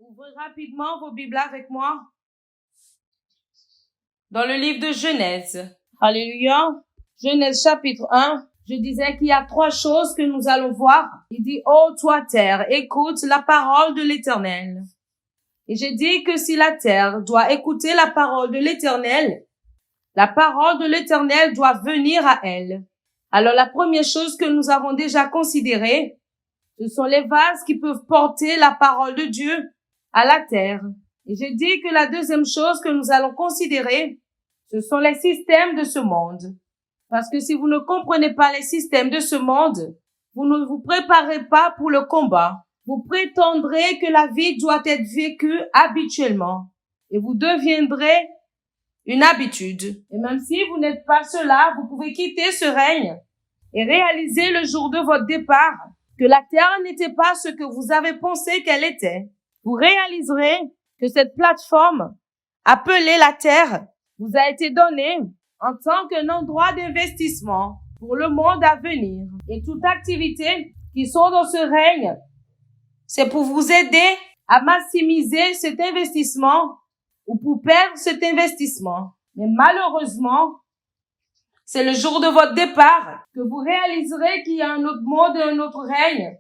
Ouvrez rapidement vos Bibles avec moi dans le livre de Genèse. Alléluia. Genèse chapitre 1. Je disais qu'il y a 3 choses que nous allons voir. Il dit, ô toi terre, écoute la parole de l'Éternel. Et j'ai dit que si la terre doit écouter la parole de l'Éternel, la parole de l'Éternel doit venir à elle. Alors la première chose que nous avons déjà considérée, ce sont les vases qui peuvent porter la parole de Dieu à la terre. Et j'ai dit que la deuxième chose que nous allons considérer, ce sont les systèmes de ce monde. Parce que si vous ne comprenez pas les systèmes de ce monde, vous ne vous préparez pas pour le combat. Vous prétendrez que la vie doit être vécue habituellement. Et vous deviendrez une habitude. Et même si vous n'êtes pas cela, vous pouvez quitter ce règne et réaliser le jour de votre départ que la terre n'était pas ce que vous avez pensé qu'elle était. Vous réaliserez que cette plateforme appelée la terre vous a été donnée en tant qu'un endroit d'investissement pour le monde à venir. Et toute activité qui sont dans ce règne, c'est pour vous aider à maximiser cet investissement ou pour perdre cet investissement. Mais malheureusement, c'est le jour de votre départ que vous réaliserez qu'il y a un autre monde et un autre règne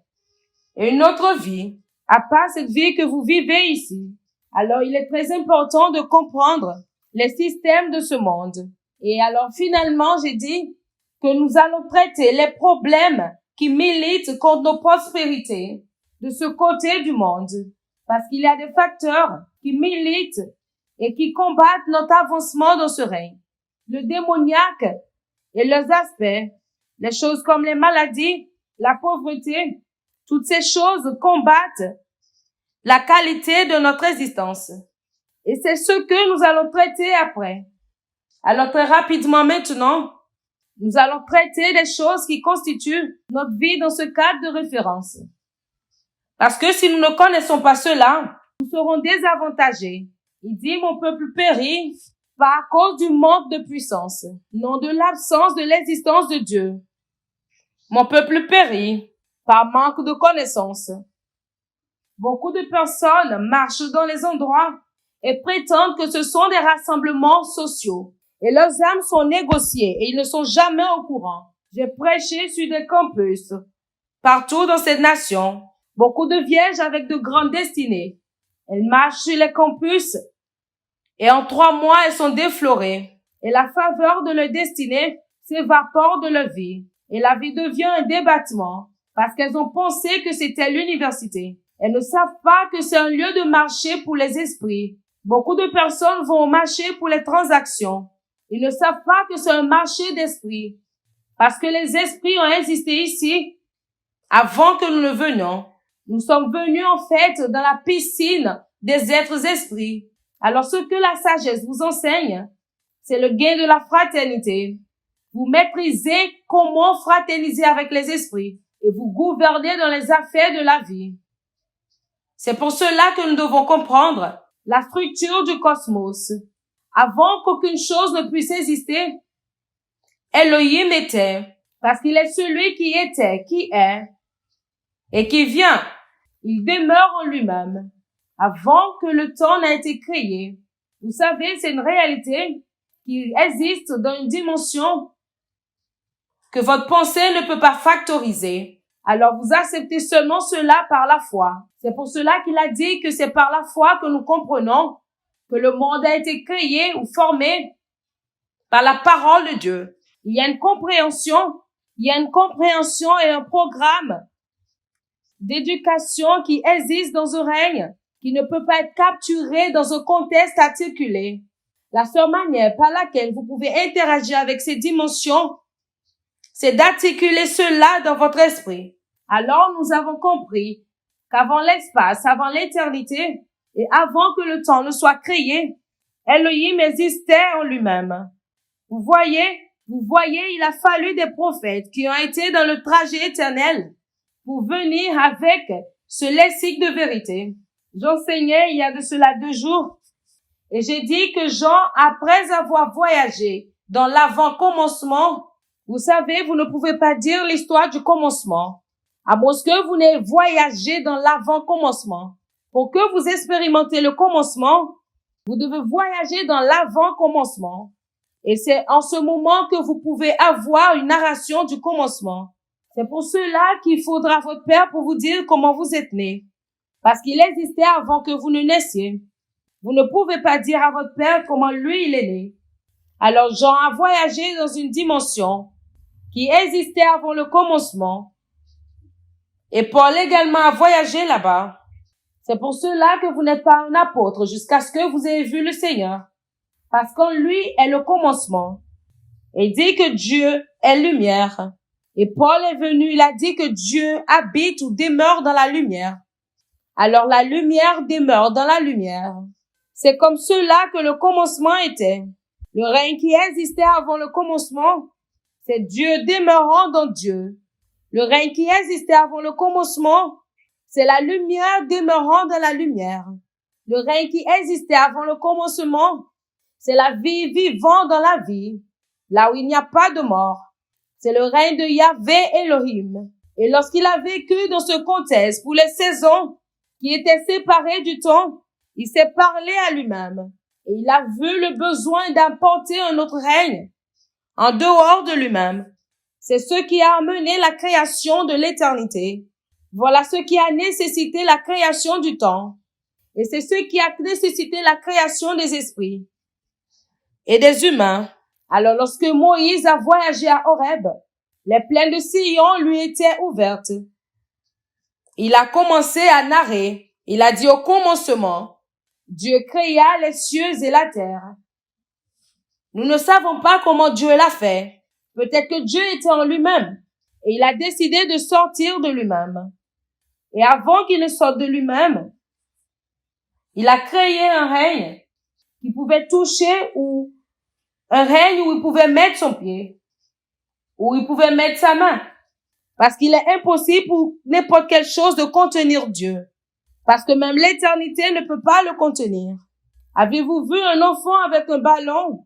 et une autre vie, à part cette vie que vous vivez ici. Alors, il est très important de comprendre les systèmes de ce monde. Et alors, finalement, j'ai dit que nous allons traiter les problèmes qui militent contre nos prospérités de ce côté du monde. Parce qu'il y a des facteurs qui militent et qui combattent notre avancement dans ce règne. Le démoniaque et leurs aspects, les choses comme les maladies, la pauvreté, toutes ces choses combattent la qualité de notre existence. Et c'est ce que nous allons traiter après. Alors très rapidement maintenant, nous allons traiter des choses qui constituent notre vie dans ce cadre de référence. Parce que si nous ne connaissons pas cela, nous serons désavantagés. Il dit, mon peuple périt par cause du manque de puissance, non de l'absence de l'existence de Dieu. Mon peuple périt par manque de connaissance. Beaucoup de personnes marchent dans les endroits et prétendent que ce sont des rassemblements sociaux. Et leurs âmes sont négociées et ils ne sont jamais au courant. J'ai prêché sur des campus partout dans cette nation. Beaucoup de vierges avec de grandes destinées. Elles marchent sur les campus et en 3 mois, elles sont déflorées. Et la faveur de leur destinée s'évapore de leur vie. Et la vie devient un débattement parce qu'elles ont pensé que c'était l'université. Elles ne savent pas que c'est un lieu de marché pour les esprits. Beaucoup de personnes vont au marché pour les transactions. Ils ne savent pas que c'est un marché d'esprits. Parce que les esprits ont existé ici avant que nous ne venions. Nous sommes venus en fait dans la piscine des êtres esprits. Alors ce que la sagesse vous enseigne, c'est le gain de la fraternité. Vous maîtrisez comment fraterniser avec les esprits et vous gouvernez dans les affaires de la vie. C'est pour cela que nous devons comprendre la structure du cosmos. Avant qu'aucune chose ne puisse exister, Elohim était, parce qu'il est celui qui était, qui est, et qui vient. Il demeure en lui-même, avant que le temps n'ait été créé. Vous savez, c'est une réalité qui existe dans une dimension que votre pensée ne peut pas factoriser. Alors vous acceptez seulement cela par la foi. C'est pour cela qu'il a dit que c'est par la foi que nous comprenons que le monde a été créé ou formé par la parole de Dieu. Il y a une compréhension et un programme d'éducation qui existe dans un règne qui ne peut pas être capturé dans un contexte articulé. La seule manière par laquelle vous pouvez interagir avec ces dimensions, c'est d'articuler cela dans votre esprit. Alors nous avons compris qu'avant l'espace, avant l'éternité et avant que le temps ne soit créé, Elohim existait en lui-même. Vous voyez, il a fallu des prophètes qui ont été dans le trajet éternel pour venir avec ce lexique de vérité. J'enseignais il y a de cela 2 jours et j'ai dit que Jean, après avoir voyagé dans l'avant-commencement, vous savez, vous ne pouvez pas dire l'histoire du commencement, à moins que vous n'ayez voyagé dans l'avant-commencement. Pour que vous expérimentez le commencement, vous devez voyager dans l'avant-commencement. Et c'est en ce moment que vous pouvez avoir une narration du commencement. C'est pour cela qu'il faudra votre Père pour vous dire comment vous êtes né. Parce qu'il existait avant que vous ne naissiez. Vous ne pouvez pas dire à votre Père comment lui il est né. Alors Jean a voyagé dans une dimension qui existait avant le commencement. Et Paul également a voyagé là-bas. C'est pour cela que vous n'êtes pas un apôtre jusqu'à ce que vous ayez vu le Seigneur. Parce qu'en lui est le commencement. Il dit que Dieu est lumière. Et Paul est venu, il a dit que Dieu habite ou demeure dans la lumière. Alors la lumière demeure dans la lumière. C'est comme cela que le commencement était. Le règne qui existait avant le commencement, c'est Dieu demeurant dans Dieu. Le règne qui existait avant le commencement, c'est la lumière demeurant dans la lumière. Le règne qui existait avant le commencement, c'est la vie vivant dans la vie, là où il n'y a pas de mort. C'est le règne de Yahvé Elohim. Et lorsqu'il a vécu dans ce contexte pour les saisons qui étaient séparées du temps, il s'est parlé à lui-même. Et il a vu le besoin d'apporter un autre règne en dehors de lui-même. C'est ce qui a amené la création de l'éternité. Voilà ce qui a nécessité la création du temps. Et c'est ce qui a nécessité la création des esprits et des humains. Alors lorsque Moïse a voyagé à Horeb, les plaines de Sion lui étaient ouvertes. Il a commencé à narrer. Il a dit au commencement, Dieu créa les cieux et la terre. Nous ne savons pas comment Dieu l'a fait. Peut-être que Dieu était en lui-même et il a décidé de sortir de lui-même. Et avant qu'il ne sorte de lui-même, il a créé un règne qui pouvait toucher ou un règne où il pouvait mettre son pied, où il pouvait mettre sa main. Parce qu'il est impossible pour n'importe quelle chose de contenir Dieu. Parce que même l'éternité ne peut pas le contenir. Avez-vous vu un enfant avec un ballon?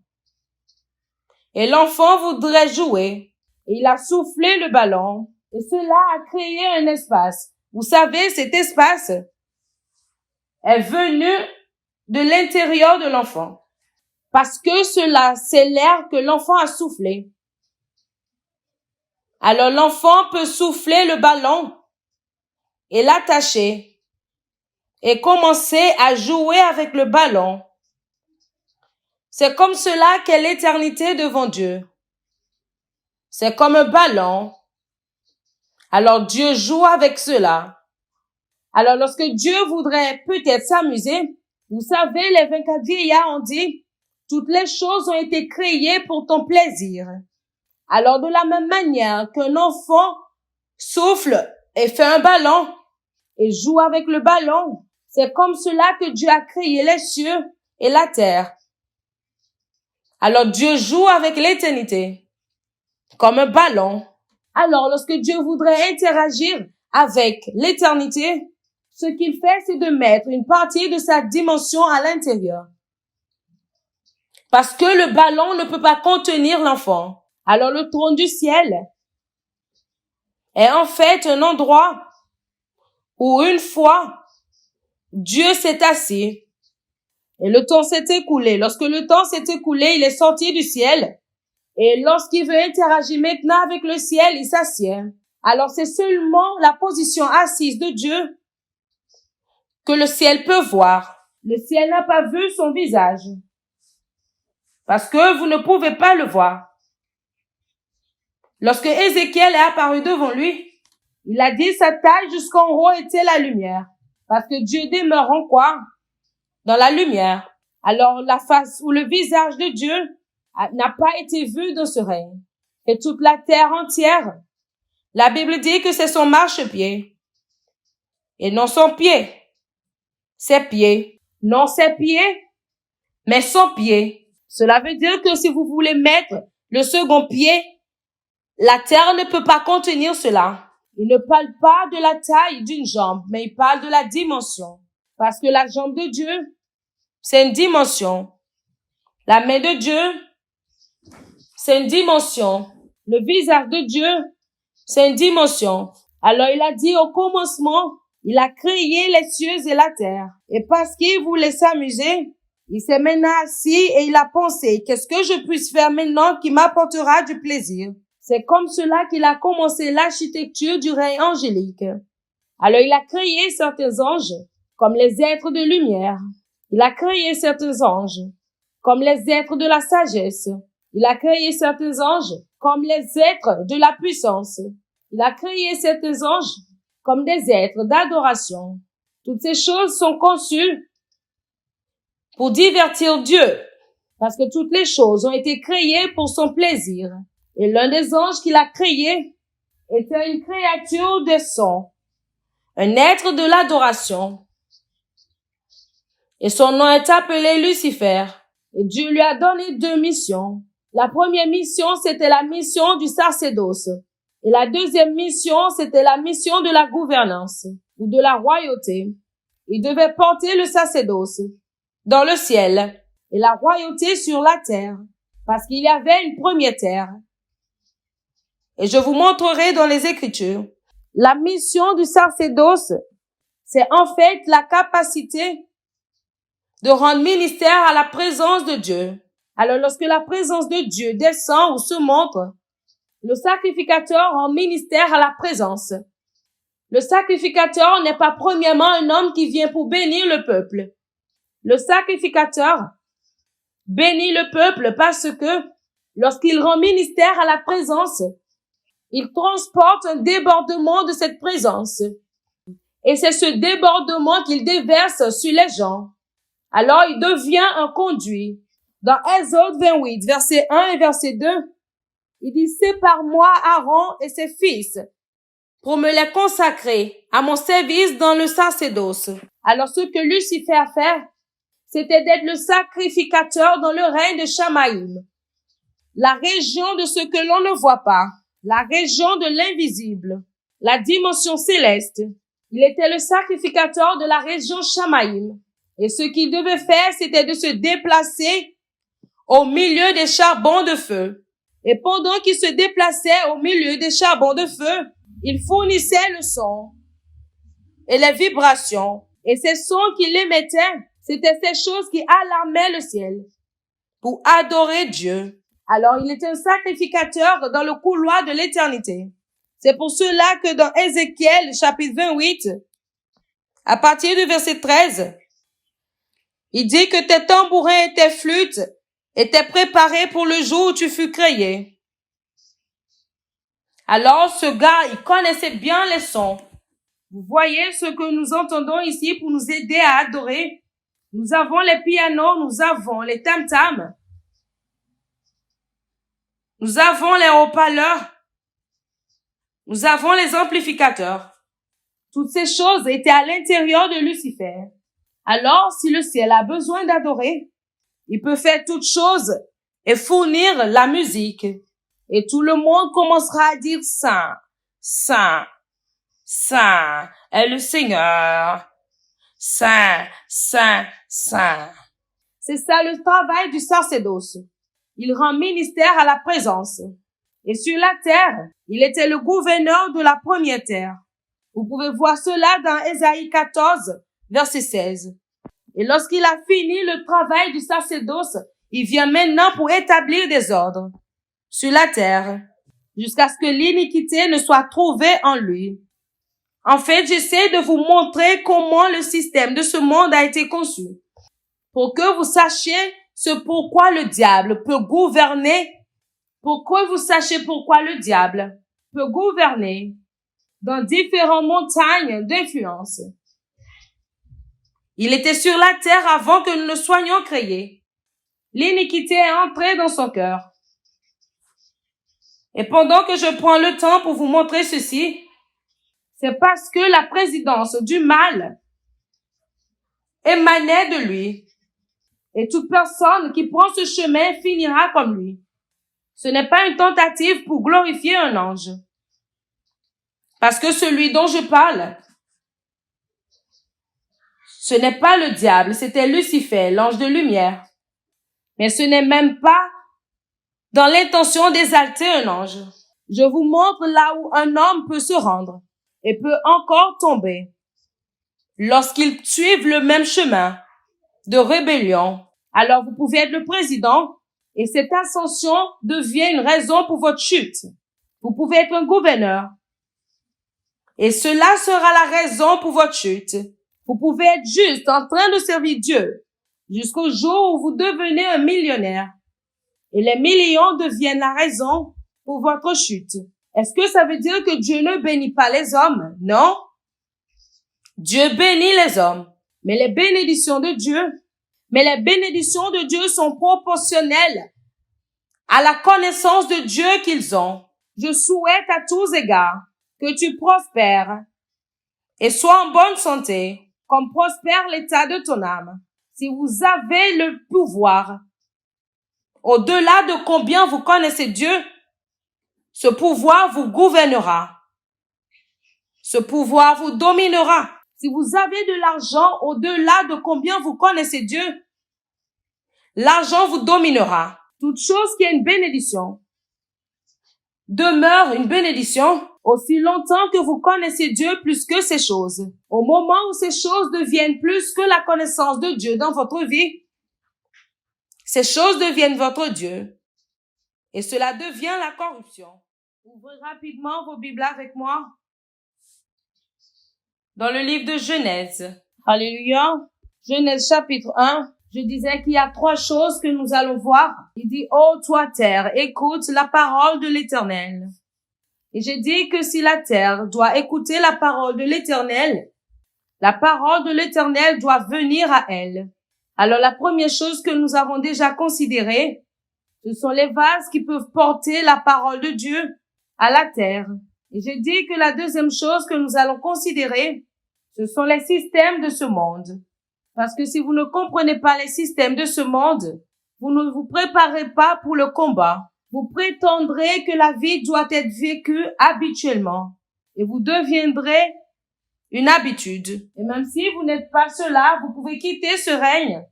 Et l'enfant voudrait jouer. Et il a soufflé le ballon. Et cela a créé un espace. Vous savez, cet espace est venu de l'intérieur de l'enfant. Parce que cela, c'est l'air que l'enfant a soufflé. Alors l'enfant peut souffler le ballon et l'attacher et commencer à jouer avec le ballon. C'est comme cela qu'est l'éternité devant Dieu. C'est comme un ballon. Alors Dieu joue avec cela. Alors lorsque Dieu voudrait peut-être s'amuser, vous savez, les 24 vieillards ont dit, toutes les choses ont été créées pour ton plaisir. Alors de la même manière qu'un enfant souffle et fait un ballon et joue avec le ballon, c'est comme cela que Dieu a créé les cieux et la terre. Alors Dieu joue avec l'éternité comme un ballon. Alors lorsque Dieu voudrait interagir avec l'éternité, ce qu'il fait, c'est de mettre une partie de sa dimension à l'intérieur. Parce que le ballon ne peut pas contenir l'enfant. Alors le trône du ciel est en fait un endroit où une fois Dieu s'est assis et le temps s'est écoulé. Lorsque le temps s'est écoulé, il est sorti du ciel et lorsqu'il veut interagir maintenant avec le ciel, il s'assied. Alors c'est seulement la position assise de Dieu que le ciel peut voir. Le ciel n'a pas vu son visage parce que vous ne pouvez pas le voir. Lorsque Ézéchiel est apparu devant lui, il a dit sa taille jusqu'en haut était la lumière. Parce que Dieu demeure en quoi? Dans la lumière. Alors la face ou le visage de Dieu n'a pas été vu dans ce règne. Et toute la terre entière, la Bible dit que c'est son marchepied. Et non son pied. Ses pieds. Non ses pieds, mais son pied. Cela veut dire que si vous voulez mettre le second pied, la terre ne peut pas contenir cela. Il ne parle pas de la taille d'une jambe, mais il parle de la dimension. Parce que la jambe de Dieu, c'est une dimension. La main de Dieu, c'est une dimension. Le visage de Dieu, c'est une dimension. Alors il a dit au commencement, Il a créé les cieux et la terre. Et parce qu'il voulait s'amuser, il s'est maintenant assis et il a pensé, qu'est-ce que je puisse faire maintenant qui m'apportera du plaisir? C'est comme cela qu'il a commencé l'architecture du règne angélique. Alors il a créé certains anges comme les êtres de lumière. Il a créé certains anges comme les êtres de la sagesse. Il a créé certains anges comme les êtres de la puissance. Il a créé certains anges comme des êtres d'adoration. Toutes ces choses sont conçues pour divertir Dieu, parce que toutes les choses ont été créées pour son plaisir. Et l'un des anges qu'il a créé était une créature de son, un être de l'adoration. Et son nom est appelé Lucifer. Et Dieu lui a donné 2 missions. La première mission, c'était la mission du sacerdoce. Et la deuxième mission, c'était la mission de la gouvernance ou de la royauté. Il devait porter le sacerdoce dans le ciel et la royauté sur la terre, parce qu'il y avait une première terre. Et je vous montrerai dans les Écritures. La mission du sacerdoce, c'est en fait la capacité de rendre ministère à la présence de Dieu. Alors lorsque la présence de Dieu descend ou se montre, le sacrificateur rend ministère à la présence. Le sacrificateur n'est pas premièrement un homme qui vient pour bénir le peuple. Le sacrificateur bénit le peuple parce que lorsqu'il rend ministère à la présence, il transporte un débordement de cette présence. Et c'est ce débordement qu'il déverse sur les gens. Alors il devient un conduit. Dans Exode 28, verset 1 et verset 2, il dit, sépare-moi Aaron et ses fils pour me les consacrer à mon service dans le sacerdoce. Alors ce que Lucifer a fait, c'était d'être le sacrificateur dans le règne de Shamaïm, la région de ce que l'on ne voit pas, la région de l'invisible, la dimension céleste. Il était le sacrificateur de la région Shamaïm. Et ce qu'il devait faire, c'était de se déplacer au milieu des charbons de feu. Et pendant qu'il se déplaçait au milieu des charbons de feu, il fournissait le son et les vibrations. Et ces sons qu'il émettait, c'était ces choses qui alarmaient le ciel pour adorer Dieu. Alors, il était un sacrificateur dans le couloir de l'éternité. C'est pour cela que dans Ézéchiel, chapitre 28, à partir du verset 13, il dit que tes tambourins et tes flûtes étaient préparés pour le jour où tu fus créé. Alors, ce gars, il connaissait bien les sons. Vous voyez ce que nous entendons ici pour nous aider à adorer. Nous avons les pianos, nous avons les tam-tams, nous avons les haut-parleurs, nous avons les amplificateurs. Toutes ces choses étaient à l'intérieur de Lucifer. Alors, si le ciel a besoin d'adorer, il peut faire toutes choses et fournir la musique. Et tout le monde commencera à dire Saint, Saint, Saint est le Seigneur. Saint, Saint, Saint. C'est ça le travail du sacerdoce. Il rend ministère à la présence. Et sur la terre, il était le gouverneur de la première terre. Vous pouvez voir cela dans Ésaïe 14, verset 16. Et lorsqu'il a fini le travail du sacerdoce, il vient maintenant pour établir des ordres sur la terre, jusqu'à ce que l'iniquité ne soit trouvée en lui. En fait, j'essaie de vous montrer comment le système de ce monde a été conçu, pour que vous sachiez ce pourquoi le diable peut gouverner, pourquoi vous sachiez pourquoi le diable peut gouverner dans différentes montagnes d'influence. Il était sur la terre avant que nous ne soyons créés. L'iniquité est entrée dans son cœur. Et pendant que je prends le temps pour vous montrer ceci, c'est parce que la présidence du mal émanait de lui. Et toute personne qui prend ce chemin finira comme lui. Ce n'est pas une tentative pour glorifier un ange. Parce que celui dont je parle, ce n'est pas le diable, c'était Lucifer, l'ange de lumière. Mais ce n'est même pas dans l'intention d'exalter un ange. Je vous montre là où un homme peut se rendre et peut encore tomber. lorsqu'ils suivent le même chemin de rébellion, alors vous pouvez être le président et cette ascension devient une raison pour votre chute. Vous pouvez être un gouverneur et cela sera la raison pour votre chute. Vous pouvez être juste en train de servir Dieu jusqu'au jour où vous devenez un millionnaire et les millions deviennent la raison pour votre chute. Est-ce que ça veut dire que Dieu ne bénit pas les hommes? Non. Dieu bénit les hommes, mais les bénédictions de Dieu sont proportionnelles à la connaissance de Dieu qu'ils ont. Je souhaite à tous égards que tu prospères et sois en bonne santé, comme prospère l'état de ton âme. Si vous avez le pouvoir, au-delà de combien vous connaissez Dieu, ce pouvoir vous gouvernera. Ce pouvoir vous dominera. Si vous avez de l'argent au-delà de combien vous connaissez Dieu, l'argent vous dominera. Toute chose qui est une bénédiction demeure une bénédiction aussi longtemps que vous connaissez Dieu plus que ces choses. Au moment où ces choses deviennent plus que la connaissance de Dieu dans votre vie, ces choses deviennent votre Dieu et cela devient la corruption. Ouvrez rapidement vos Bibles avec moi dans le livre de Genèse. Alléluia. Genèse chapitre 1. Je disais qu'il y a 3 choses que nous allons voir. Il dit, ô toi terre, écoute la parole de l'Éternel. Et j'ai dit que si la terre doit écouter la parole de l'Éternel doit venir à elle. Alors la première chose que nous avons déjà considérée, ce sont les vases qui peuvent porter la parole de Dieu à la terre. Et j'ai dit que la deuxième chose que nous allons considérer, ce sont les systèmes de ce monde. Parce que si vous ne comprenez pas les systèmes de ce monde, vous ne vous préparez pas pour le combat. Vous prétendrez que la vie doit être vécue habituellement. Et vous deviendrez une habitude. Et même si vous n'êtes pas cela, vous pouvez quitter ce règne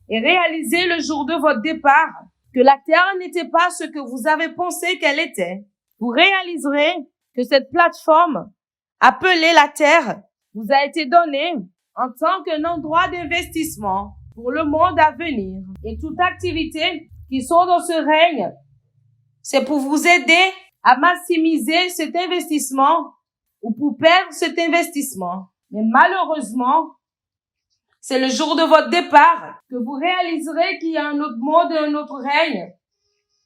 et réaliser le jour de votre départ que la terre n'était pas ce que vous avez pensé qu'elle était. Vous réaliserez que cette plateforme appelée la terre vous a été donnée en tant qu'un endroit d'investissement pour le monde à venir. Et toute activité qui sont dans ce règne, c'est pour vous aider à maximiser cet investissement ou pour perdre cet investissement. Mais malheureusement, c'est le jour de votre départ que vous réaliserez qu'il y a un autre monde, un autre règne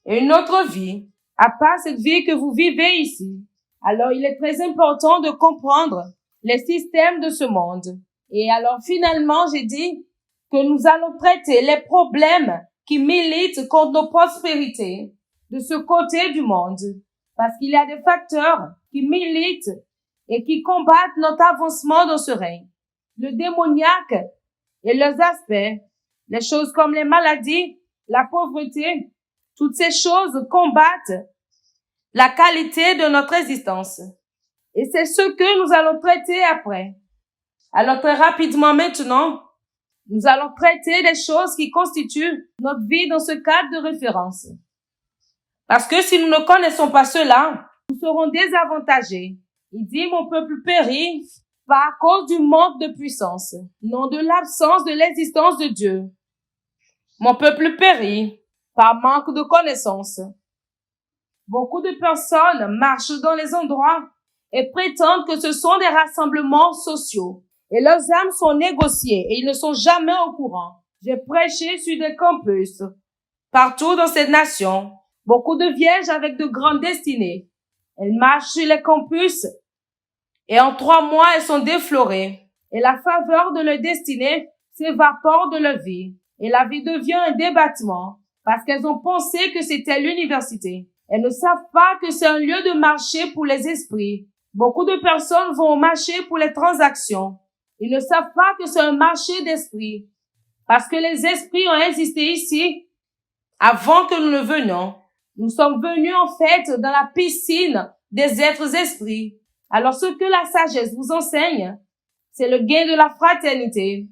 et une autre vie, à part cette vie que vous vivez ici. Alors, il est très important de comprendre les systèmes de ce monde. Et alors, finalement, j'ai dit que nous allons traiter les problèmes qui militent contre nos prospérités de ce côté du monde. Parce qu'il y a des facteurs qui militent et qui combattent notre avancement dans ce règne. Le démoniaque et leurs aspects, les choses comme les maladies, la pauvreté, toutes ces choses combattent la qualité de notre existence. Et c'est ce que nous allons traiter après. Alors très rapidement maintenant, nous allons traiter les choses qui constituent notre vie dans ce cadre de référence. Parce que si nous ne connaissons pas cela, nous serons désavantagés. Il dit, mon peuple périt par cause du manque de puissance, non de l'absence de l'existence de Dieu. Mon peuple périt par manque de connaissance. Beaucoup de personnes marchent dans les endroits et prétendent que ce sont des rassemblements sociaux. Et leurs âmes sont négociées et ils ne sont jamais au courant. J'ai prêché sur des campus partout dans cette nation. Beaucoup de vierges avec de grandes destinées. Elles marchent sur les campus et en 3 mois, elles sont déflorées. Et la faveur de leur destinée s'évapore de leur vie. Et la vie devient un débattement parce qu'elles ont pensé que c'était l'université. Elles ne savent pas que c'est un lieu de marché pour les esprits. Beaucoup de personnes vont au marché pour les transactions. Ils ne savent pas que c'est un marché d'esprits. Parce que les esprits ont existé ici avant que nous ne venions. Nous sommes venus en fait dans la piscine des êtres esprits. Alors ce que la sagesse vous enseigne, c'est le gain de la fraternité.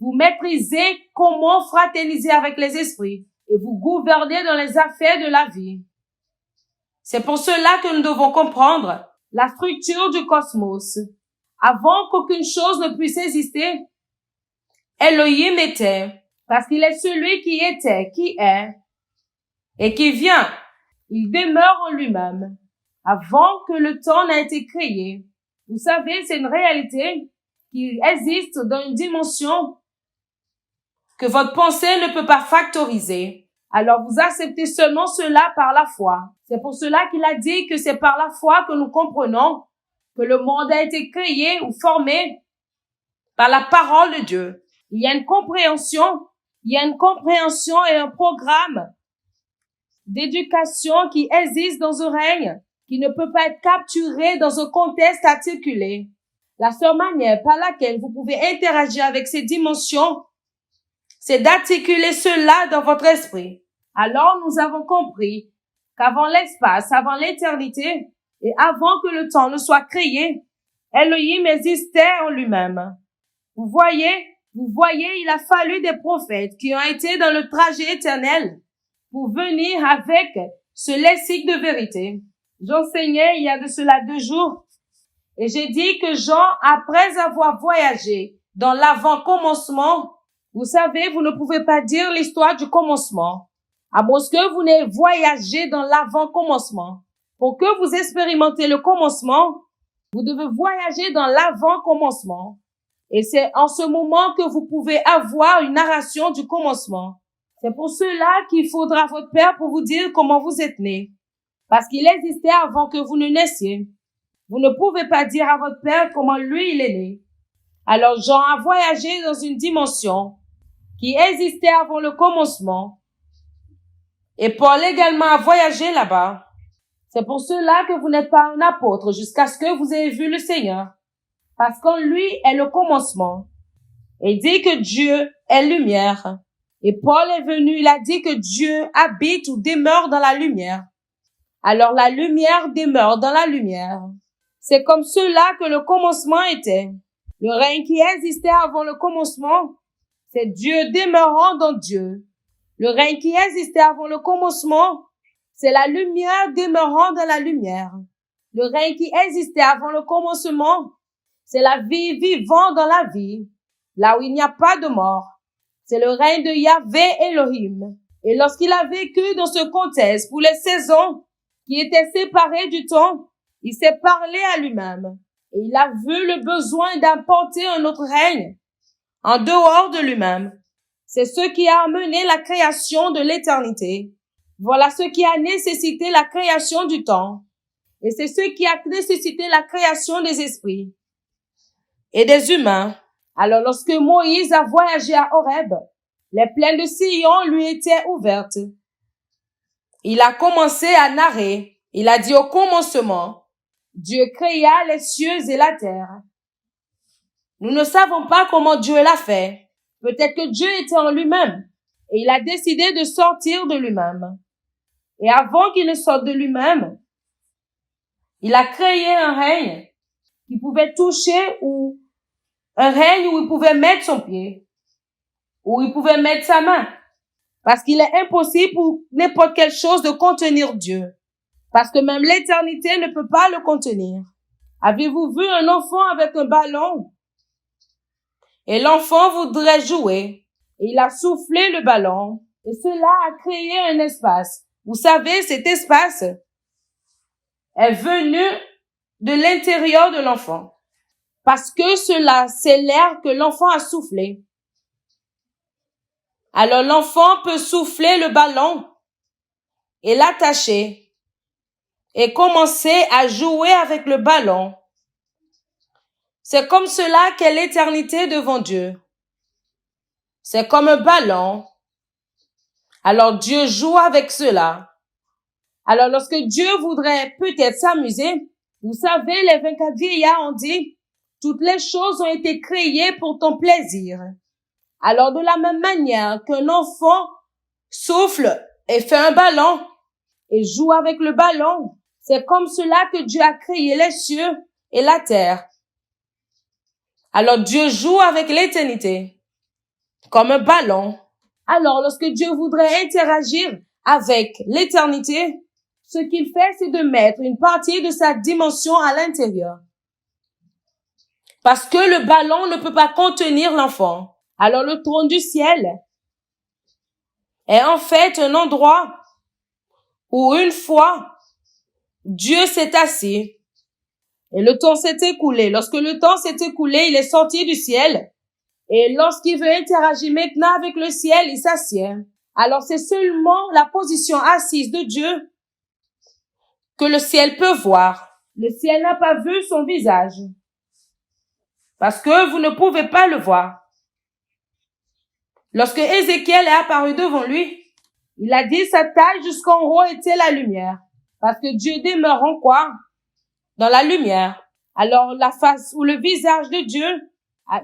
Vous maîtrisez comment fraterniser avec les esprits et vous gouvernez dans les affaires de la vie. C'est pour cela que nous devons comprendre la structure du cosmos Avant qu'aucune chose ne puisse exister, Elohim était, parce qu'il est celui qui était, qui est, et qui vient. Il demeure en lui-même, avant que le temps n'ait été créé. Vous savez, c'est une réalité qui existe dans une dimension que votre pensée ne peut pas factoriser. Alors vous acceptez seulement cela par la foi. C'est pour cela qu'il a dit que c'est par la foi que nous comprenons que le monde a été créé ou formé par la parole de Dieu. Il y a une compréhension et un programme d'éducation qui existe dans un règne qui ne peut pas être capturé dans un contexte articulé. La seule manière par laquelle vous pouvez interagir avec ces dimensions, c'est d'articuler cela dans votre esprit. Alors nous avons compris qu'avant l'espace, avant l'éternité et avant que le temps ne soit créé, Elohim existait en lui-même. Vous voyez, il a fallu des prophètes qui ont été dans le trajet éternel pour venir avec ce lexique de vérité. J'enseignais il y a de cela 2 jours et j'ai dit que Jean, après avoir voyagé dans l'avant-commencement, vous savez, vous ne pouvez pas dire l'histoire du commencement, à moins que vous n'ayez voyagé dans l'avant-commencement. Pour que vous expérimentez le commencement, vous devez voyager dans l'avant-commencement. Et c'est en ce moment que vous pouvez avoir une narration du commencement. C'est pour cela qu'il faudra votre Père pour vous dire comment vous êtes né. Parce qu'il existait avant que vous ne naissiez. Vous ne pouvez pas dire à votre Père comment lui il est né. Alors Jean a voyagé dans une dimension qui existait avant le commencement. Et Paul également a voyagé là-bas. C'est pour cela que vous n'êtes pas un apôtre jusqu'à ce que vous ayez vu le Seigneur. Parce qu'en lui est le commencement. Il dit que Dieu est lumière. Et Paul est venu, il a dit que Dieu habite ou demeure dans la lumière. Alors la lumière demeure dans la lumière. C'est comme cela que le commencement était. Le règne qui existait avant le commencement, c'est Dieu demeurant dans Dieu. Le règne qui existait avant le commencement, c'est la lumière demeurant dans la lumière. Le règne qui existait avant le commencement, c'est la vie vivant dans la vie, là où il n'y a pas de mort. C'est le règne de Yahvé Elohim. Et lorsqu'il a vécu dans ce contexte pour les saisons qui étaient séparées du temps, il s'est parlé à lui-même. Et il a vu le besoin d'apporter un autre règne en dehors de lui-même. C'est ce qui a amené la création de l'éternité. Voilà ce qui a nécessité la création du temps. Et c'est ce qui a nécessité la création des esprits et des humains. Alors lorsque Moïse a voyagé à Horeb, les plaines de Sion lui étaient ouvertes. Il a commencé à narrer. Il a dit au commencement, Dieu créa les cieux et la terre. Nous ne savons pas comment Dieu l'a fait. Peut-être que Dieu était en lui-même et il a décidé de sortir de lui-même. Et avant qu'il ne sorte de lui-même, il a créé un règne qui pouvait toucher ou un règne où il pouvait mettre son pied, où il pouvait mettre sa main. Parce qu'il est impossible pour n'importe quelle chose de contenir Dieu. Parce que même l'éternité ne peut pas le contenir. Avez-vous vu un enfant avec un ballon? Et l'enfant voudrait jouer. Et il a soufflé le ballon. Et cela a créé un espace. Vous savez, cet espace est venu de l'intérieur de l'enfant. Parce que cela, c'est l'air que l'enfant a soufflé. Alors l'enfant peut souffler le ballon et l'attacher et commencer à jouer avec le ballon. C'est comme cela qu'est l'éternité devant Dieu. C'est comme un ballon. Alors Dieu joue avec cela. Alors lorsque Dieu voudrait peut-être s'amuser, vous savez, les 24 vieillards ont dit, toutes les choses ont été créées pour ton plaisir. Alors de la même manière qu'un enfant souffle et fait un ballon et joue avec le ballon, c'est comme cela que Dieu a créé les cieux et la terre. Alors Dieu joue avec l'éternité comme un ballon. Alors lorsque Dieu voudrait interagir avec l'éternité, ce qu'il fait, c'est de mettre une partie de sa dimension à l'intérieur. Parce que le ballon ne peut pas contenir l'enfant. Alors le trône du ciel est en fait un endroit où une fois Dieu s'est assis et le temps s'est écoulé. Lorsque le temps s'est écoulé, il est sorti du ciel et lorsqu'il veut interagir maintenant avec le ciel, il s'assied. Alors c'est seulement la position assise de Dieu que le ciel peut voir. Le ciel n'a pas vu son visage parce que vous ne pouvez pas le voir. Lorsque Ézéchiel est apparu devant lui, il a dit sa taille jusqu'en haut était la lumière. Parce que Dieu demeure en quoi? Dans la lumière. Alors la face ou le visage de Dieu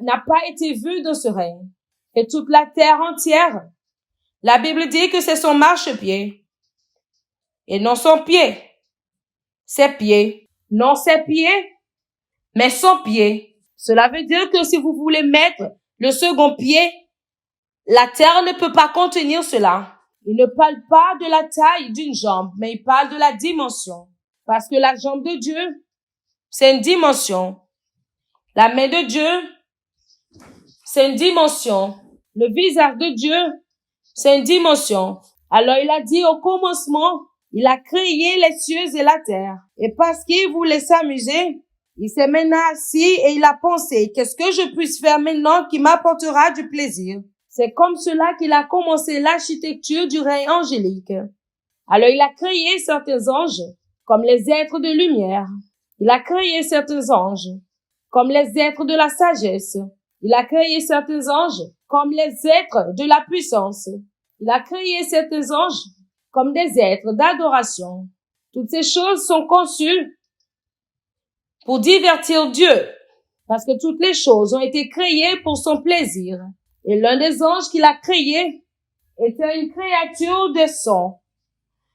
n'a pas été vu dans ce règne. Et toute la terre entière, la Bible dit que c'est son marchepied. Et non son pied. Ses pieds. Non ses pieds, mais son pied. Cela veut dire que si vous voulez mettre le second pied, la terre ne peut pas contenir cela. Il ne parle pas de la taille d'une jambe, mais il parle de la dimension. Parce que la jambe de Dieu, c'est une dimension. La main de Dieu, c'est une dimension. Le visage de Dieu, c'est une dimension. Alors il a dit au commencement, il a créé les cieux et la terre. Et parce qu'il voulait s'amuser, il s'est maintenant assis et il a pensé, qu'est-ce que je puisse faire maintenant qui m'apportera du plaisir? C'est comme cela qu'il a commencé l'architecture du règne angélique. Alors il a créé certains anges comme les êtres de lumière. Il a créé certains anges comme les êtres de la sagesse. Il a créé certains anges comme les êtres de la puissance. Il a créé certains anges comme des êtres d'adoration. Toutes ces choses sont conçues pour divertir Dieu, parce que toutes les choses ont été créées pour son plaisir. Et l'un des anges qu'il a créé était une créature de son,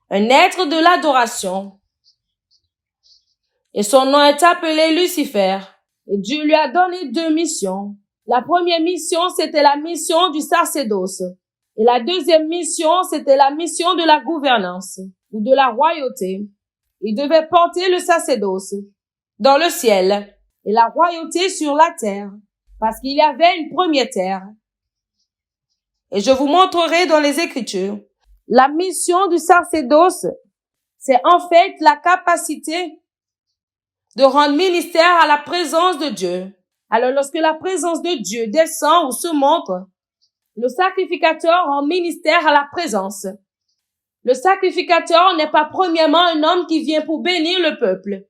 un être de l'adoration. Et son nom est appelé Lucifer. Et Dieu lui a donné 2 missions. La première mission, c'était la mission du sacerdoce. Et la deuxième mission, c'était la mission de la gouvernance ou de la royauté. Il devait porter le sacerdoce dans le ciel et la royauté sur la terre, parce qu'il y avait une première terre. Et je vous montrerai dans les Écritures. La mission du sacerdoce, c'est en fait la capacité de rendre ministère à la présence de Dieu. Alors lorsque la présence de Dieu descend ou se montre, le sacrificateur rend ministère à la présence. Le sacrificateur n'est pas premièrement un homme qui vient pour bénir le peuple.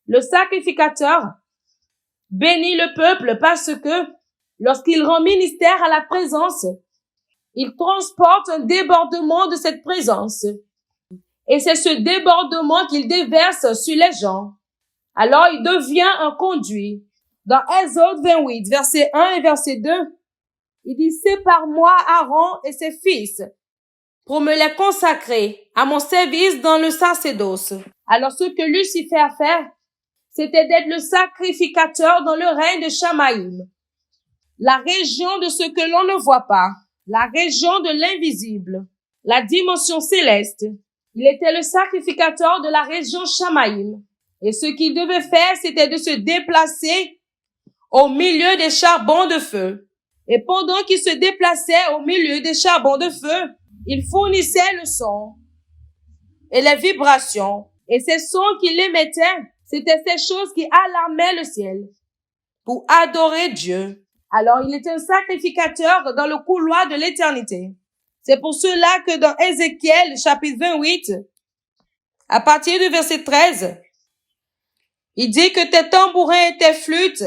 Le sacrificateur bénit le peuple parce que lorsqu'il rend ministère à la présence, il transporte un débordement de cette présence. Et c'est ce débordement qu'il déverse sur les gens. Alors il devient un conduit. Dans Exode 28, verset 1 et verset 2, il dit, sépare-moi Aaron et ses fils pour me les consacrer à mon service dans le sacerdoce. Alors ce que Lucifer a fait, c'était d'être le sacrificateur dans le règne de Shamaïm, la région de ce que l'on ne voit pas, la région de l'invisible, la dimension céleste. Il était le sacrificateur de la région Shamaïm. Et ce qu'il devait faire, c'était de se déplacer au milieu des charbons de feu. Et pendant qu'il se déplaçait au milieu des charbons de feu, il fournissait le son et les vibrations. Et ces sons qu'il émettait, c'était ces choses qui alarmaient le ciel pour adorer Dieu. Alors, il était un sacrificateur dans le couloir de l'éternité. C'est pour cela que dans Ézéchiel, chapitre 28, à partir du verset 13, il dit que tes tambourins et tes flûtes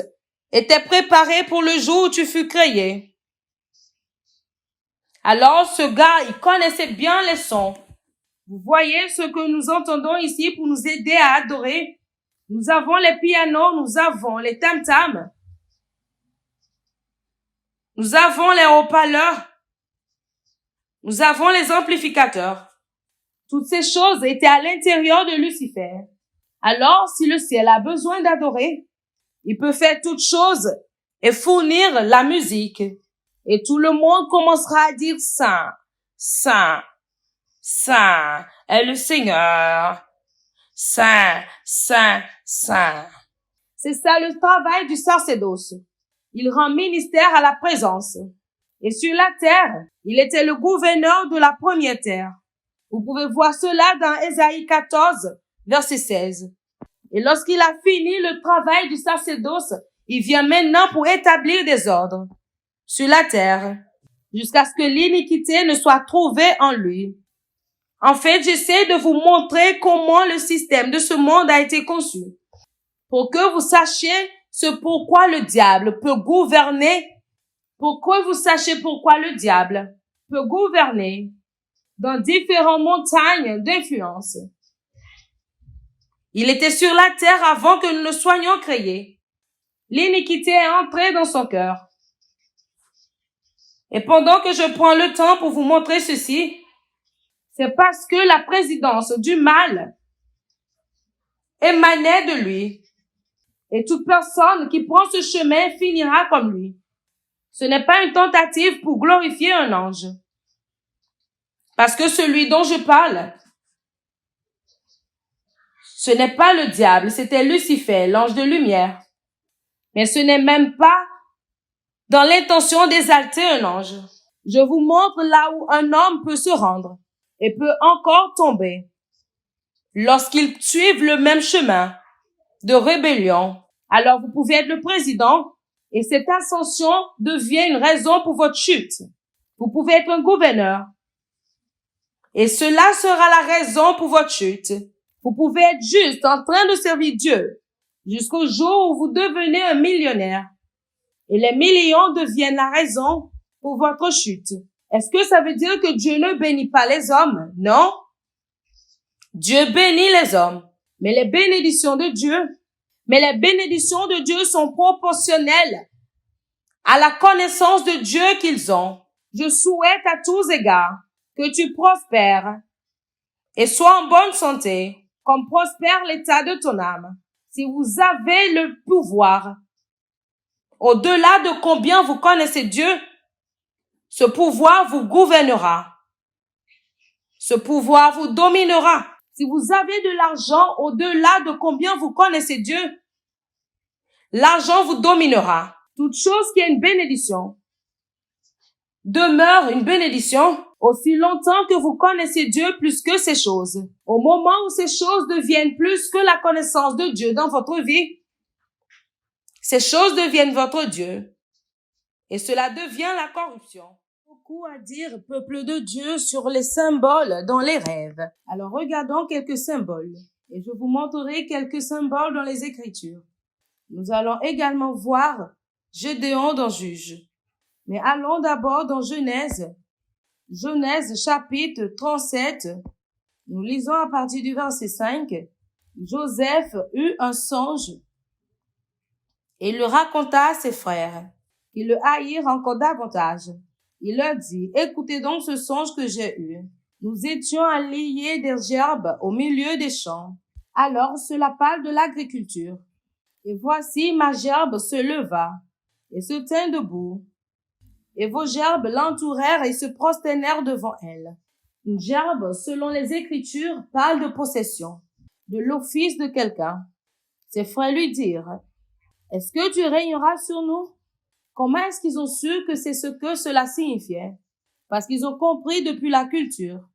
étaient préparés pour le jour où tu fus créé. Alors, ce gars, il connaissait bien les sons. Vous voyez ce que nous entendons ici pour nous aider à adorer. Nous avons les pianos, nous avons les tam-tams, nous avons les haut-parleurs, nous avons les amplificateurs. Toutes ces choses étaient à l'intérieur de Lucifer. Alors, si le ciel a besoin d'adorer, il peut faire toutes choses et fournir la musique. Et tout le monde commencera à dire Saint, Saint, Saint est le Seigneur. Saint, Saint, Saint. C'est ça le travail du sacerdoce. Il rend ministère à la présence. Et sur la terre, il était le gouverneur de la première terre. Vous pouvez voir cela dans Ésaïe 14, verset 16. Et lorsqu'il a fini le travail du sacerdoce, il vient maintenant pour établir des ordres sur la terre, jusqu'à ce que l'iniquité ne soit trouvée en lui. En fait, j'essaie de vous montrer comment le système de ce monde a été conçu, pour que vous sachiez ce pourquoi le diable peut gouverner, pourquoi vous sachiez pourquoi le diable peut gouverner dans différentes montagnes d'influence. Il était sur la terre avant que nous ne soyons créés. L'iniquité est entrée dans son cœur. Et pendant que je prends le temps pour vous montrer ceci, c'est parce que la présidence du mal émanait de lui. Et toute personne qui prend ce chemin finira comme lui. Ce n'est pas une tentative pour glorifier un ange. Parce que celui dont je parle, ce n'est pas le diable, c'était Lucifer, l'ange de lumière. Mais ce n'est même pas dans l'intention d'exalter un ange. Je vous montre là où un homme peut se rendre et peut encore tomber lorsqu'il suit le même chemin de rébellion. Alors vous pouvez être le président et cette ascension devient une raison pour votre chute. Vous pouvez être un gouverneur et cela sera la raison pour votre chute. Vous pouvez être juste en train de servir Dieu jusqu'au jour où vous devenez un millionnaire et les millions deviennent la raison pour votre chute. Est-ce que ça veut dire que Dieu ne bénit pas les hommes? Non. Dieu bénit les hommes, mais les bénédictions de Dieu sont proportionnelles à la connaissance de Dieu qu'ils ont. Je souhaite à tous égards que tu prospères et sois en bonne santé, comme prospère l'état de ton âme. Si vous avez le pouvoir, au-delà de combien vous connaissez Dieu, ce pouvoir vous gouvernera. Ce pouvoir vous dominera. Si vous avez de l'argent au-delà de combien vous connaissez Dieu, l'argent vous dominera. Toute chose qui est une bénédiction demeure une bénédiction aussi longtemps que vous connaissez Dieu plus que ces choses. Au moment où ces choses deviennent plus que la connaissance de Dieu dans votre vie, ces choses deviennent votre Dieu. Et cela devient la corruption. Beaucoup à dire, peuple de Dieu, sur les symboles dans les rêves. Alors regardons quelques symboles. Et je vous montrerai quelques symboles dans les Écritures. Nous allons également voir Gédéon dans Juge. Mais allons d'abord dans Genèse. Genèse chapitre 37. Nous lisons à partir du verset 5. Joseph eut un songe et il le raconta à ses frères, qui le haïrent encore davantage. Il leur dit, écoutez donc ce songe que j'ai eu. Nous étions à lier des gerbes au milieu des champs. Alors cela parle de l'agriculture. Et voici ma gerbe se leva et se tint debout. Et vos gerbes l'entourèrent et se prosternèrent devant elle. Une gerbe, selon les Écritures, parle de possession, de l'office de quelqu'un. Ses frères lui dirent, est-ce que tu régneras sur nous? Comment est-ce qu'ils ont su que c'est ce que cela signifiait? Parce qu'ils ont compris depuis la culture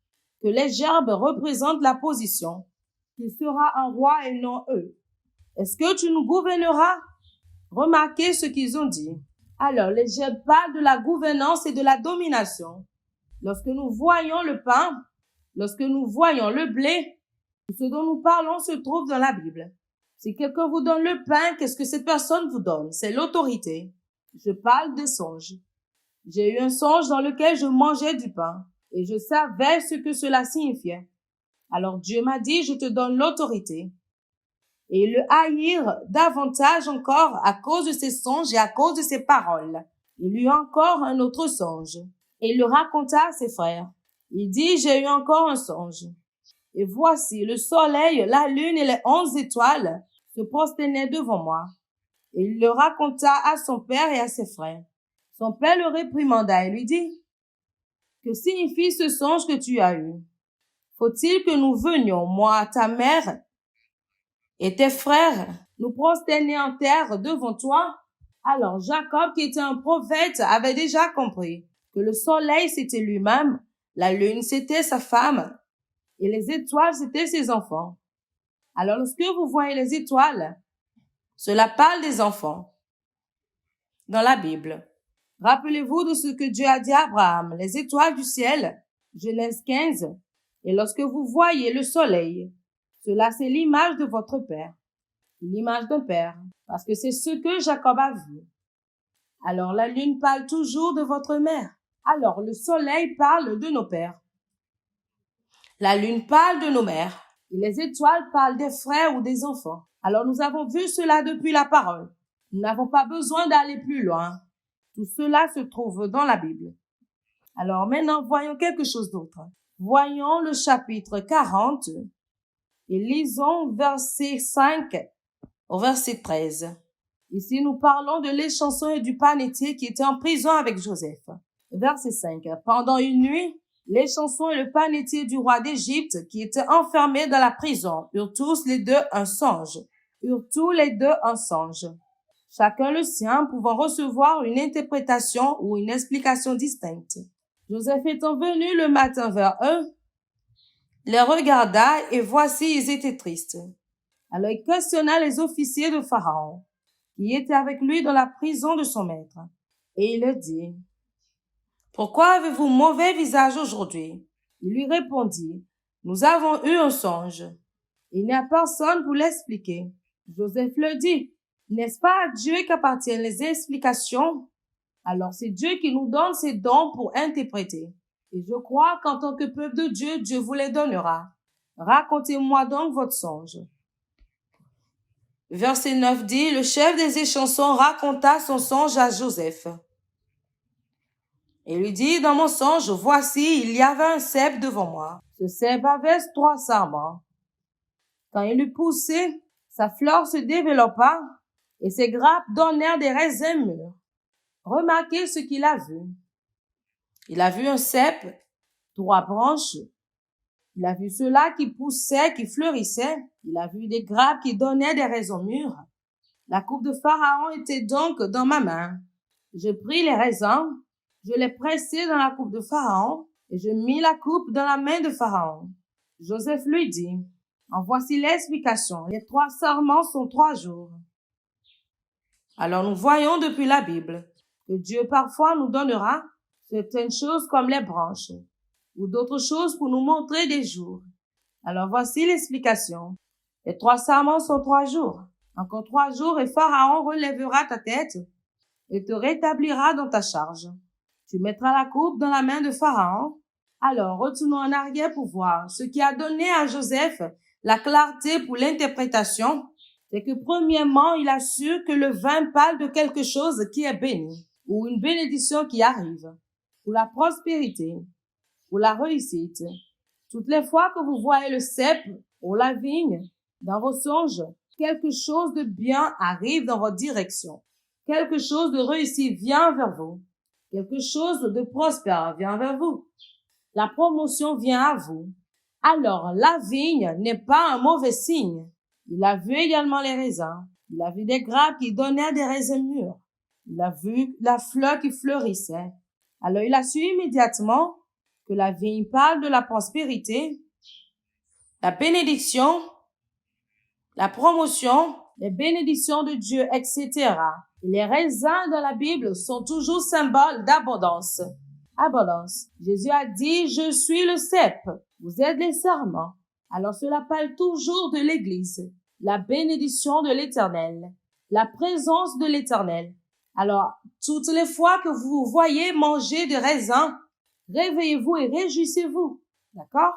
que les gerbes représentent la position, qu'il sera un roi et non eux. Est-ce que tu nous gouverneras? Remarquez ce qu'ils ont dit. Alors, les gerbes parlent de la gouvernance et de la domination. Lorsque nous voyons le pain, lorsque nous voyons le blé, ce dont nous parlons se trouve dans la Bible. Si quelqu'un vous donne le pain, qu'est-ce que cette personne vous donne? C'est l'autorité. Je parle des songes. J'ai eu un songe dans lequel je mangeais du pain et je savais ce que cela signifiait. Alors Dieu m'a dit, je te donne l'autorité. Et ils le haïrent davantage encore à cause de ses songes et à cause de ses paroles. Il eut encore un autre songe et il le raconta à ses frères. Il dit, j'ai eu encore un songe. Et voici, le soleil, la lune et les 11 étoiles se prosternaient devant moi. Et il le raconta à son père et à ses frères. Son père le réprimanda et lui dit, que signifie ce songe que tu as eu? Faut-il que nous venions, moi, ta mère et tes frères, nous prosterner en terre devant toi? Alors Jacob, qui était un prophète, avait déjà compris que le soleil c'était lui-même, la lune c'était sa femme, et les étoiles c'était ses enfants. Alors lorsque vous voyez les étoiles, cela parle des enfants dans la Bible. Rappelez-vous de ce que Dieu a dit à Abraham, les étoiles du ciel, Genèse 15. Et lorsque vous voyez le soleil, cela c'est l'image de votre père, l'image d'un père, parce que c'est ce que Jacob a vu. Alors la lune parle toujours de votre mère. Alors le soleil parle de nos pères. La lune parle de nos mères. Et les étoiles parlent des frères ou des enfants. Alors nous avons vu cela depuis la parole. Nous n'avons pas besoin d'aller plus loin. Tout cela se trouve dans la Bible. Alors maintenant, voyons quelque chose d'autre. Voyons le chapitre 40 et lisons verset 5 au verset 13. Ici, nous parlons de l'échanson et du panetier qui était en prison avec Joseph. Verset 5. Pendant une nuit, l'échanson et le panetier du roi d'Égypte qui étaient enfermés dans la prison eurent tous les deux un songe. Chacun le sien, pouvant recevoir une interprétation ou une explication distincte. Joseph étant venu le matin vers eux, les regarda et voici ils étaient tristes. Alors il questionna les officiers de Pharaon, qui étaient avec lui dans la prison de son maître. Et il leur dit, « Pourquoi avez-vous mauvais visage aujourd'hui ?» Il lui répondit, « Nous avons eu un songe. Il n'y a personne pour l'expliquer. » Joseph leur dit, « N'est-ce pas à Dieu qu'appartiennent les explications? Alors c'est Dieu qui nous donne ses dons pour interpréter. Et je crois qu'en tant que peuple de Dieu, Dieu vous les donnera. Racontez-moi donc votre songe. » Verset 9 dit, le chef des échansons raconta son songe à Joseph. Et lui dit, dans mon songe, voici, il y avait un cep devant moi. Ce cep avait 3 sarments. Quand il eut poussé, sa fleur se développa et ses grappes donnèrent des raisins mûrs. Remarquez ce qu'il a vu. Il a vu un cep, 3 branches. Il a vu cela qui poussait, qui fleurissait. Il a vu des grappes qui donnaient des raisins mûrs. La coupe de Pharaon était donc dans ma main. Je pris les raisins, je les pressai dans la coupe de Pharaon et je mis la coupe dans la main de Pharaon. Joseph lui dit, en voici l'explication. Les 3 sarments sont 3 jours. Alors nous voyons depuis la Bible que Dieu parfois nous donnera certaines choses comme les branches ou d'autres choses pour nous montrer des jours. Alors voici l'explication. Les 3 sarments sont 3 jours. Encore 3 jours et Pharaon relèvera ta tête et te rétablira dans ta charge. Tu mettras la coupe dans la main de Pharaon. Alors retournons en arrière pour voir ce qui a donné à Joseph la clarté pour l'interprétation. C'est que premièrement, il a su que le vin parle de quelque chose qui est béni ou une bénédiction qui arrive, ou la prospérité, ou la réussite. Toutes les fois que vous voyez le cep ou la vigne dans vos songes, quelque chose de bien arrive dans votre direction. Quelque chose de réussi vient vers vous. Quelque chose de prospère vient vers vous. La promotion vient à vous. Alors, la vigne n'est pas un mauvais signe. Il a vu également les raisins. Il a vu des grappes qui donnaient des raisins mûrs. Il a vu la fleur qui fleurissait. Alors, il a su immédiatement que la vigne parle de la prospérité, la bénédiction, la promotion, les bénédictions de Dieu, etc. Et les raisins dans la Bible sont toujours symboles d'abondance. Abondance. Jésus a dit, je suis le cep, vous êtes les sarments. Alors cela parle toujours de l'Église, la bénédiction de l'Éternel, la présence de l'Éternel. Alors, toutes les fois que vous voyez manger des raisins, réveillez-vous et réjouissez-vous. D'accord?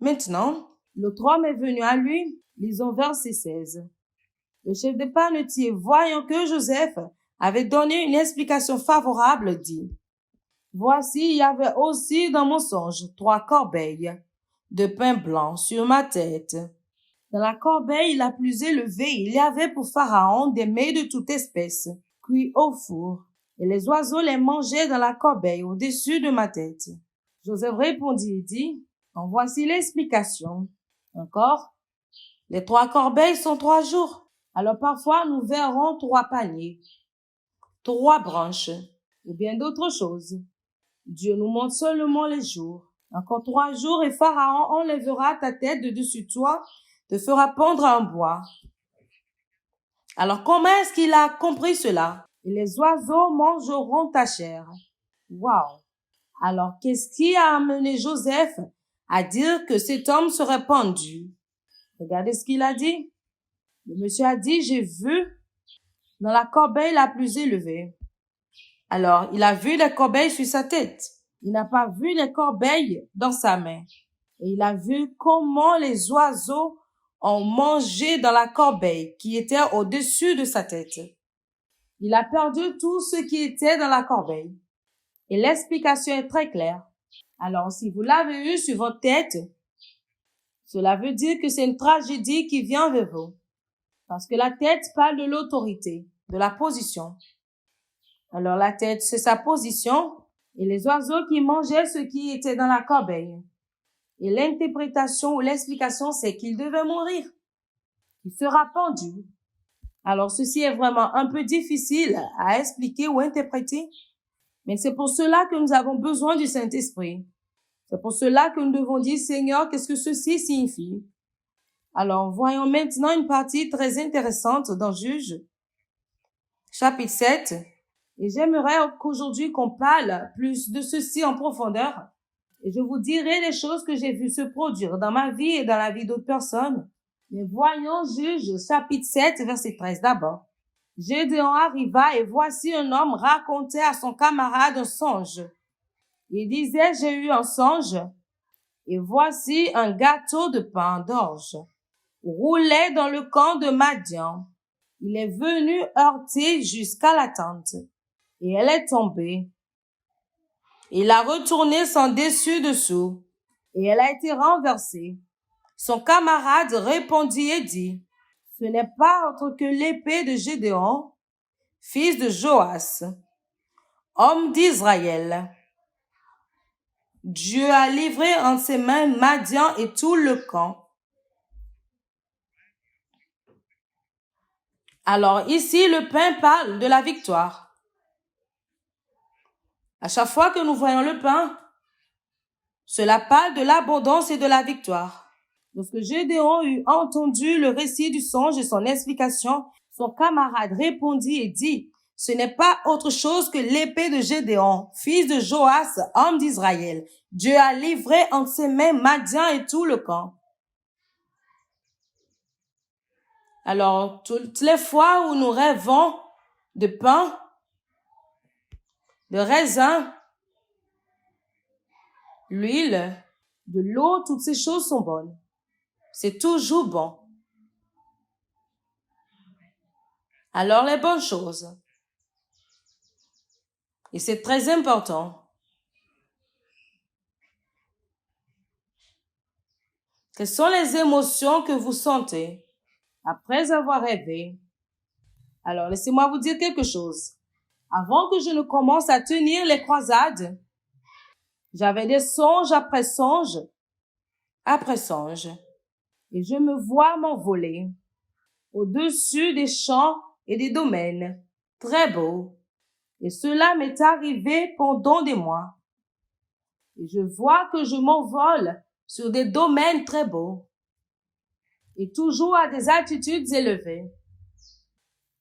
Maintenant, l'autre homme est venu à lui, lisons verset 16. Le chef des panetiers, voyant que Joseph avait donné une explication favorable, dit, voici, il y avait aussi dans mon songe 3 corbeilles de pain blanc sur ma tête. Dans la corbeille la plus élevée, il y avait pour Pharaon des mets de toute espèce, cuits au four, et les oiseaux les mangeaient dans la corbeille au-dessus de ma tête. Joseph répondit et dit, en voici l'explication. Encore, les 3 corbeilles sont 3 jours. Alors parfois, nous verrons 3 paniers, 3 branches, ou bien d'autres choses. Dieu nous montre seulement les jours. Encore 3 jours et Pharaon enlèvera ta tête de dessus toi, te fera pendre en bois. Alors comment est-ce qu'il a compris cela? Et les oiseaux mangeront ta chair. Wow! Alors qu'est-ce qui a amené Joseph à dire que cet homme serait pendu? Regardez ce qu'il a dit. Le monsieur a dit, j'ai vu dans la corbeille la plus élevée. Alors, il a vu les corbeilles sur sa tête. Il n'a pas vu les corbeilles dans sa main. Et il a vu comment les oiseaux ont mangé dans la corbeille qui était au-dessus de sa tête. Il a perdu tout ce qui était dans la corbeille. Et l'explication est très claire. Alors, si vous l'avez eu sur votre tête, cela veut dire que c'est une tragédie qui vient vers vous. Parce que la tête parle de l'autorité, de la position. Alors la tête, c'est sa position et les oiseaux qui mangeaient ce qui était dans la corbeille. Et l'interprétation ou l'explication, c'est qu'il devait mourir. Il sera pendu. Alors ceci est vraiment un peu difficile à expliquer ou interpréter, mais c'est pour cela que nous avons besoin du Saint-Esprit. C'est pour cela que nous devons dire, Seigneur, qu'est-ce que ceci signifie? Alors, voyons maintenant une partie très intéressante dans Juge, chapitre 7. Et j'aimerais qu'aujourd'hui qu'on parle plus de ceci en profondeur. Et je vous dirai les choses que j'ai vues se produire dans ma vie et dans la vie d'autres personnes. Mais voyons Juge, chapitre 7, verset 13 d'abord. Gédéon arriva et voici un homme racontait à son camarade un songe. Il disait, j'ai eu un songe et voici un gâteau de pain d'orge roulait dans le camp de Madian. Il est venu heurter jusqu'à la tente et elle est tombée. Il a retourné son dessus-dessous et elle a été renversée. Son camarade répondit et dit, ce n'est pas autre que l'épée de Gédéon, fils de Joas, homme d'Israël. Dieu a livré en ses mains Madian et tout le camp. Alors ici, le pain parle de la victoire. À chaque fois que nous voyons le pain, cela parle de l'abondance et de la victoire. Lorsque Gédéon eut entendu le récit du songe et son explication, son camarade répondit et dit, ce n'est pas autre chose que l'épée de Gédéon, fils de Joas, homme d'Israël. Dieu a livré en ses mains Madian et tout le camp. Alors, toutes les fois où nous rêvons de pain, de raisin, l'huile, de l'eau, toutes ces choses sont bonnes. C'est toujours bon. Alors, les bonnes choses. Et c'est très important. Quelles sont les émotions que vous sentez après avoir rêvé? Alors, laissez-moi vous dire quelque chose. Avant que je ne commence à tenir les croisades, j'avais des songes après songes, après songes. Et je me vois m'envoler au-dessus des champs et des domaines très beaux. Et cela m'est arrivé pendant des mois. Et je vois que je m'envole sur des domaines très beaux et toujours à des altitudes élevées.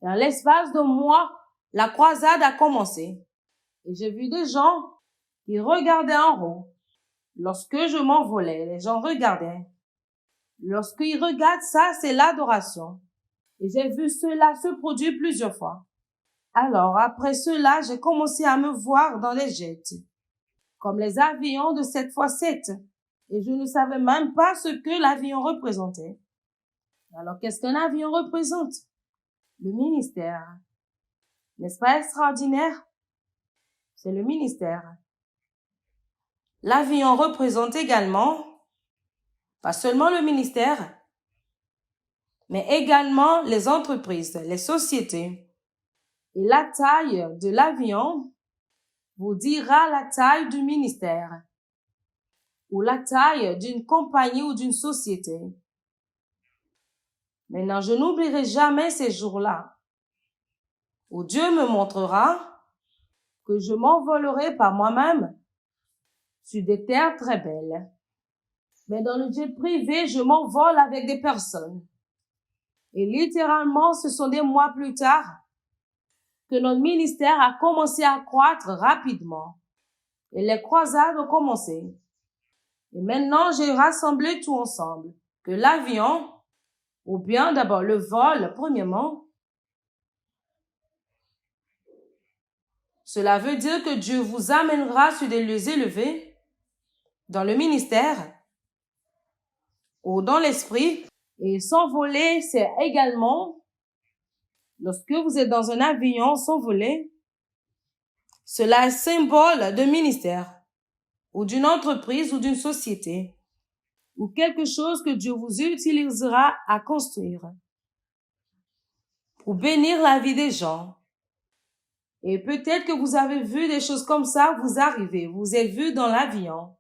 Dans l'espace de mois, la croisade a commencé et j'ai vu des gens qui regardaient en haut. Lorsque je m'envolais, les gens regardaient. Lorsqu'ils regardent ça, c'est l'adoration. Et j'ai vu cela se produire plusieurs fois. Alors, après cela, j'ai commencé à me voir dans les jets, comme les avions de 7x7. Et je ne savais même pas ce que l'avion représentait. Alors, qu'est-ce qu'un avion représente? Le ministère. N'est-ce pas extraordinaire? C'est le ministère. L'avion représente également, pas seulement le ministère, mais également les entreprises, les sociétés. Et la taille de l'avion vous dira la taille du ministère ou la taille d'une compagnie ou d'une société. Maintenant, je n'oublierai jamais ces jours-là où Dieu me montrera que je m'envolerai par moi-même sur des terres très belles. Mais dans le jet privé, je m'envole avec des personnes. Et littéralement, ce sont des mois plus tard que notre ministère a commencé à croître rapidement. Et les croisades ont commencé. Et maintenant, j'ai rassemblé tout ensemble. Que l'avion, ou bien d'abord le vol, premièrement, cela veut dire que Dieu vous amènera sur des lieux élevés, dans le ministère, ou dans l'esprit. Et s'envoler, c'est également, lorsque vous êtes dans un avion, s'envoler, cela est symbole de ministère, ou d'une entreprise, ou d'une société, ou quelque chose que Dieu vous utilisera à construire, pour bénir la vie des gens. Et peut-être que vous avez vu des choses comme ça vous arriver, vous êtes vu dans l'avion.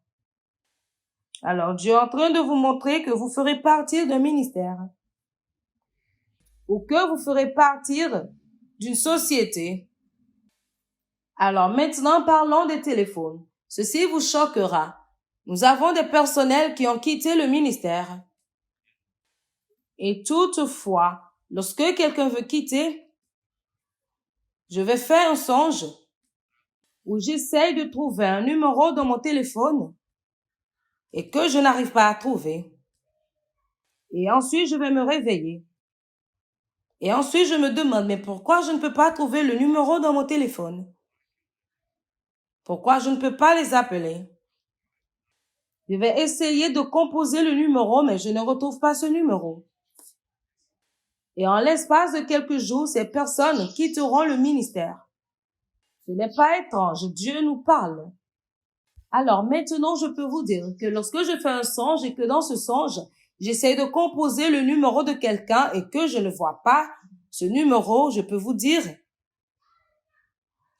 Alors Dieu est en train de vous montrer que vous ferez partir d'un ministère, ou que vous ferez partir d'une société. Alors maintenant, parlons des téléphones. Ceci vous choquera. Nous avons des personnels qui ont quitté le ministère. Et toutefois, lorsque quelqu'un veut quitter, je vais faire un songe où j'essaye de trouver un numéro dans mon téléphone et que je n'arrive pas à trouver. Et ensuite, je vais me réveiller. Et ensuite, je me demande, mais pourquoi je ne peux pas trouver le numéro dans mon téléphone? Pourquoi je ne peux pas les appeler? Je vais essayer de composer le numéro, mais je ne retrouve pas ce numéro. Et en l'espace de quelques jours, ces personnes quitteront le ministère. Ce n'est pas étrange, Dieu nous parle. Alors maintenant, je peux vous dire que lorsque je fais un songe et que dans ce songe, j'essaie de composer le numéro de quelqu'un et que je ne vois pas ce numéro, je peux vous dire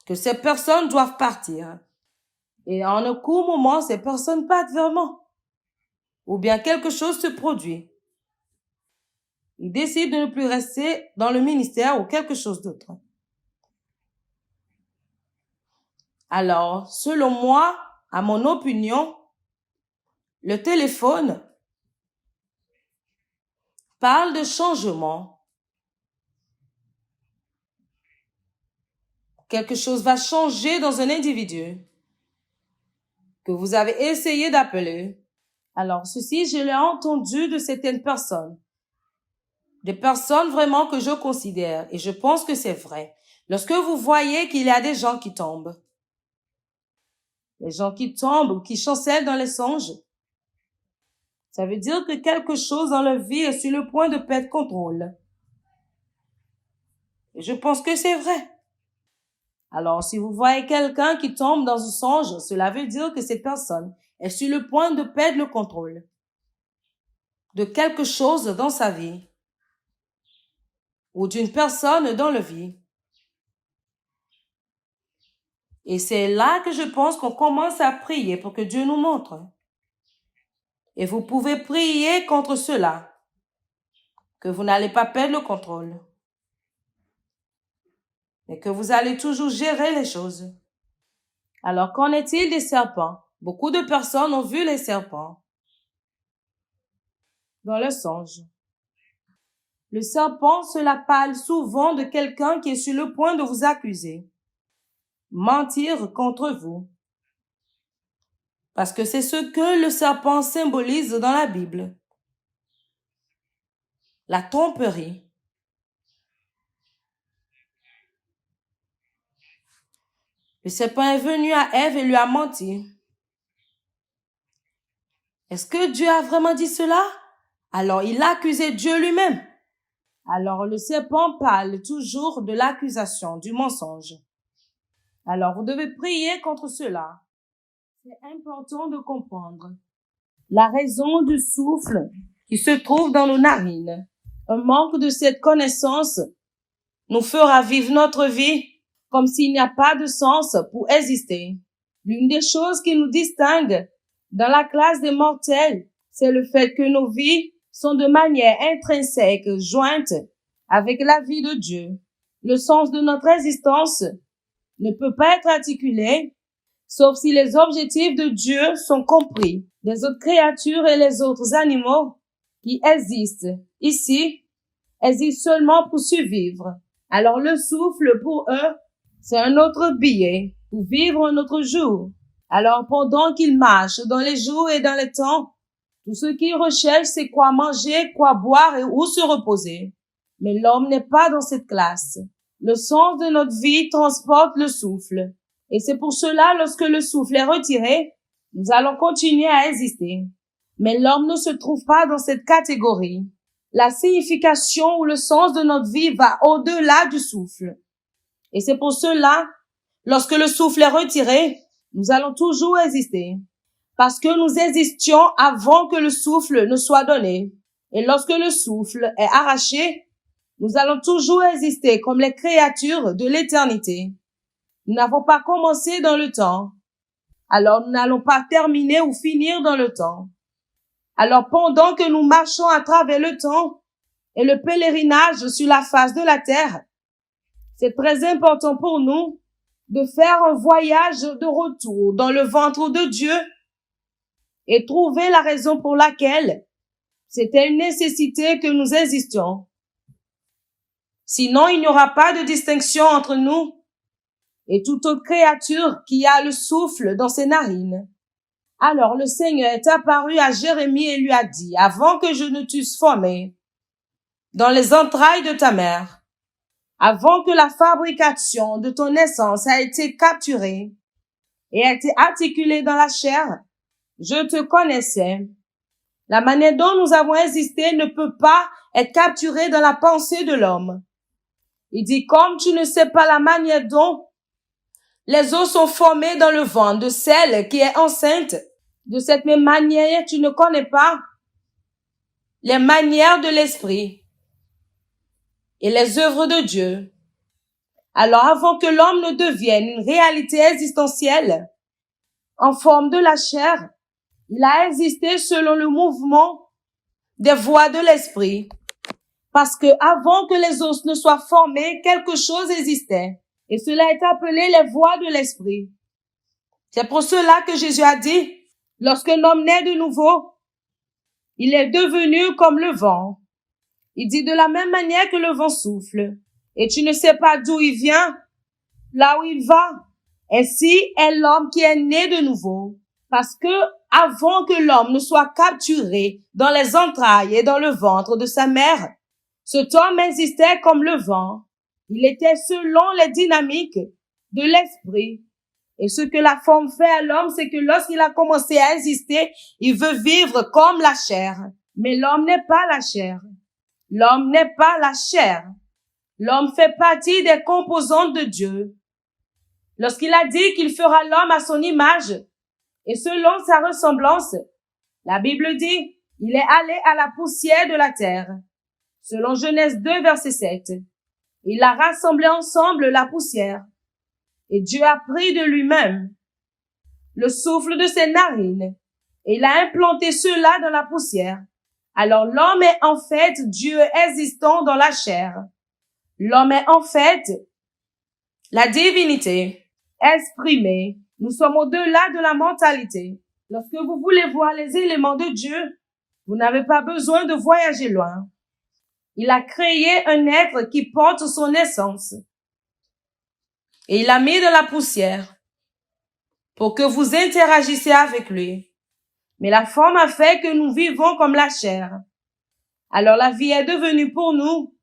que ces personnes doivent partir. Et en un court moment, ces personnes partent vraiment. Ou bien quelque chose se produit. Ils décident de ne plus rester dans le ministère ou quelque chose d'autre. Alors, selon moi, à mon opinion, le téléphone parle de changement. Quelque chose va changer dans un individu que vous avez essayé d'appeler. Alors, ceci, je l'ai entendu de certaines personnes. Des personnes vraiment que je considère et je pense que c'est vrai. Lorsque vous voyez qu'il y a des gens qui tombent, les gens qui tombent ou qui chancellent dans les songes, ça veut dire que quelque chose dans leur vie est sur le point de perdre contrôle. Et je pense que c'est vrai. Alors, si vous voyez quelqu'un qui tombe dans un songe, cela veut dire que cette personne est sur le point de perdre le contrôle de quelque chose dans sa vie ou d'une personne dans la vie. Et c'est là que je pense qu'on commence à prier pour que Dieu nous montre. Et vous pouvez prier contre cela, que vous n'allez pas perdre le contrôle, mais que vous allez toujours gérer les choses. Alors, qu'en est-il des serpents? Beaucoup de personnes ont vu les serpents dans le songe. Le serpent, cela parle souvent de quelqu'un qui est sur le point de vous accuser, mentir contre vous. Parce que c'est ce que le serpent symbolise dans la Bible. La tromperie. Le serpent est venu à Ève et lui a menti. Est-ce que Dieu a vraiment dit cela? Alors il a accusé Dieu lui-même. Alors le serpent parle toujours de l'accusation, du mensonge. Alors vous devez prier contre cela. C'est important de comprendre la raison du souffle qui se trouve dans nos narines. Un manque de cette connaissance nous fera vivre notre vie comme s'il n'y a pas de sens pour exister. L'une des choses qui nous distingue dans la classe des mortels, c'est le fait que nos vies sont de manière intrinsèque jointes avec la vie de Dieu. Le sens de notre existence ne peut pas être articulé, sauf si les objectifs de Dieu sont compris. Les autres créatures et les autres animaux qui existent ici existent seulement pour survivre. Alors le souffle, pour eux, c'est un autre billet pour vivre un autre jour. Alors pendant qu'ils marchent dans les jours et dans les temps, tout ce qu'ils recherchent, c'est quoi manger, quoi boire et où se reposer. Mais l'homme n'est pas dans cette classe. Le sens de notre vie transporte le souffle. Et c'est pour cela, lorsque le souffle est retiré, nous allons continuer à exister. Mais l'homme ne se trouve pas dans cette catégorie. La signification ou le sens de notre vie va au-delà du souffle. Et c'est pour cela, lorsque le souffle est retiré, nous allons toujours exister. Parce que nous existions avant que le souffle ne soit donné. Et lorsque le souffle est arraché, nous allons toujours exister comme les créatures de l'éternité. Nous n'avons pas commencé dans le temps. Alors nous n'allons pas terminer ou finir dans le temps. Alors pendant que nous marchons à travers le temps et le pèlerinage sur la face de la terre, c'est très important pour nous de faire un voyage de retour dans le ventre de Dieu et trouver la raison pour laquelle c'était une nécessité que nous existions. Sinon, il n'y aura pas de distinction entre nous et toute autre créature qui a le souffle dans ses narines. Alors le Seigneur est apparu à Jérémie et lui a dit, avant que je ne t'eusse formé dans les entrailles de ta mère, avant que la fabrication de ton naissance a été capturée et a été articulée dans la chair, je te connaissais. La manière dont nous avons existé ne peut pas être capturée dans la pensée de l'homme. Il dit, comme tu ne sais pas la manière dont les os sont formés dans le ventre de celle qui est enceinte, de cette même manière, tu ne connais pas les manières de l'esprit et les œuvres de Dieu. Alors, avant que l'homme ne devienne une réalité existentielle en forme de la chair, il a existé selon le mouvement des voies de l'esprit. Parce que avant que les os ne soient formés, quelque chose existait. Et cela est appelé les voies de l'esprit. C'est pour cela que Jésus a dit, lorsqu'un homme naît de nouveau, il est devenu comme le vent. Il dit de la même manière que le vent souffle. Et tu ne sais pas d'où il vient, là où il va. Ainsi est l'homme qui est né de nouveau. Parce que avant que l'homme ne soit capturé dans les entrailles et dans le ventre de sa mère, cet homme existait comme le vent. Il était selon les dynamiques de l'esprit. Et ce que la forme fait à l'homme, c'est que lorsqu'il a commencé à exister, il veut vivre comme la chair. Mais l'homme n'est pas la chair. L'homme n'est pas la chair. L'homme fait partie des composantes de Dieu. Lorsqu'il a dit qu'il fera l'homme à son image et selon sa ressemblance, la Bible dit, il est allé à la poussière de la terre. Selon Genèse 2, verset 7. Il a rassemblé ensemble la poussière. Et Dieu a pris de lui-même le souffle de ses narines. Et il a implanté cela dans la poussière. Alors l'homme est en fait Dieu existant dans la chair. L'homme est en fait la divinité exprimée. Nous sommes au-delà de la mentalité. Lorsque vous voulez voir les éléments de Dieu, vous n'avez pas besoin de voyager loin. Il a créé un être qui porte son essence. Et il l'a mis dans la poussière pour que vous interagissiez avec lui. Mais la forme a fait que nous vivons comme la chair. Alors la vie est devenue pour nous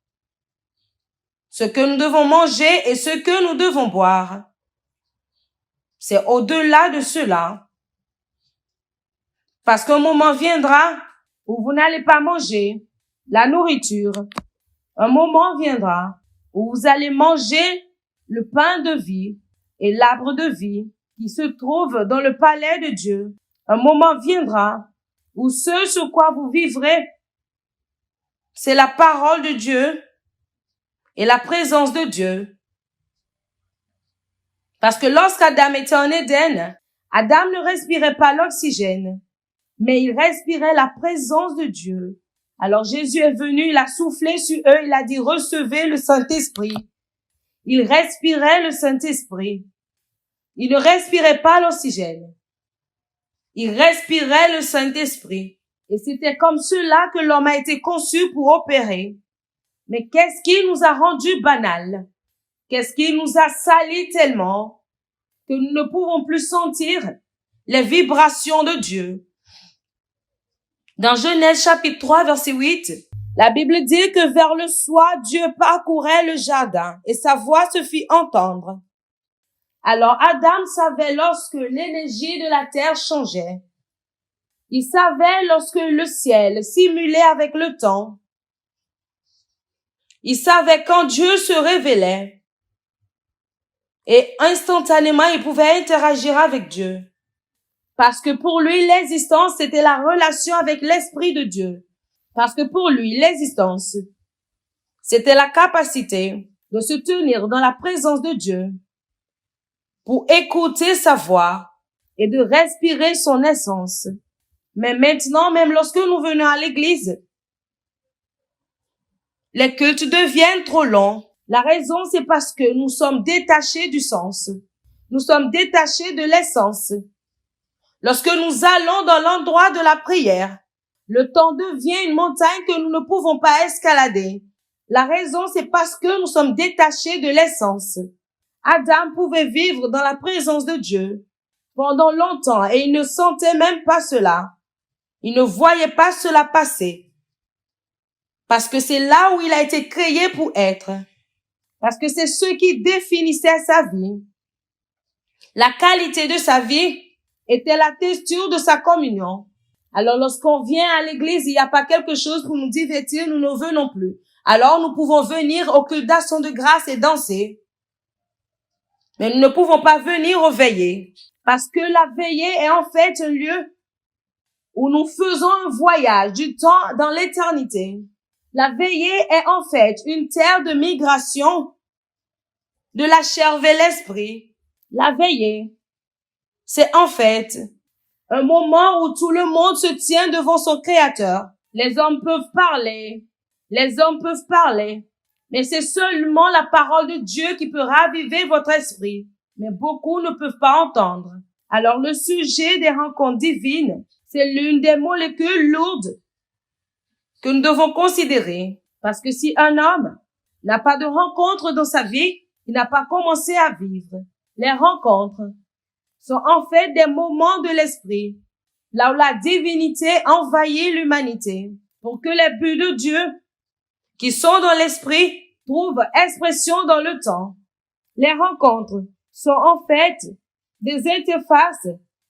ce que nous devons manger et ce que nous devons boire. C'est au-delà de cela. Parce qu'un moment viendra où vous n'allez pas manger la nourriture. Un moment viendra où vous allez manger le pain de vie et l'arbre de vie qui se trouve dans le palais de Dieu. Un moment viendra où ce sur quoi vous vivrez, c'est la parole de Dieu et la présence de Dieu. Parce que lorsqu'Adam était en Éden, Adam ne respirait pas l'oxygène, mais il respirait la présence de Dieu. Alors Jésus est venu, il a soufflé sur eux, il a dit, recevez le Saint-Esprit. Il respirait le Saint-Esprit. Il ne respirait pas l'oxygène. Il respirait le Saint-Esprit. Et c'était comme cela que l'homme a été conçu pour opérer. Mais qu'est-ce qui nous a rendu banal? Qu'est-ce qui nous a sali tellement que nous ne pouvons plus sentir les vibrations de Dieu? Dans Genèse chapitre 3, verset 8, la Bible dit que vers le soir, Dieu parcourait le jardin et sa voix se fit entendre. Alors Adam savait lorsque l'énergie de la terre changeait. Il savait lorsque le ciel simulait avec le temps. Il savait quand Dieu se révélait. Et instantanément, il pouvait interagir avec Dieu. Parce que pour lui, l'existence, c'était la relation avec l'Esprit de Dieu. Parce que pour lui, l'existence, c'était la capacité de se tenir dans la présence de Dieu pour écouter sa voix et de respirer son essence. Mais maintenant, même lorsque nous venons à l'église, les cultes deviennent trop longs. La raison, c'est parce que nous sommes détachés du sens. Nous sommes détachés de l'essence. Lorsque nous allons dans l'endroit de la prière, le temps devient une montagne que nous ne pouvons pas escalader. La raison, c'est parce que nous sommes détachés de l'essence. Adam pouvait vivre dans la présence de Dieu pendant longtemps et il ne sentait même pas cela. Il ne voyait pas cela passer. Parce que c'est là où il a été créé pour être. Parce que c'est ce qui définissait sa vie. La qualité de sa vie était la texture de sa communion. Alors lorsqu'on vient à l'église, il n'y a pas quelque chose pour nous divertir, nous ne venons plus. Alors nous pouvons venir au culte d'action de grâce et danser. Mais nous ne pouvons pas venir au veillées. Parce que la veillée est en fait un lieu où nous faisons un voyage du temps dans l'éternité. La veillée est en fait une terre de migration de la chair vers l'esprit. La veillée, c'est en fait un moment où tout le monde se tient devant son Créateur. Les hommes peuvent parler, mais c'est seulement la parole de Dieu qui peut raviver votre esprit. Mais beaucoup ne peuvent pas entendre. Alors le sujet des rencontres divines, c'est l'une des molécules lourdes que nous devons considérer. Parce que si un homme n'a pas de rencontre dans sa vie, il n'a pas commencé à vivre. Les rencontres sont en fait des moments de l'esprit, là où la divinité envahit l'humanité, pour que les buts de Dieu, qui sont dans l'esprit, trouvent expression dans le temps. Les rencontres sont en fait des interfaces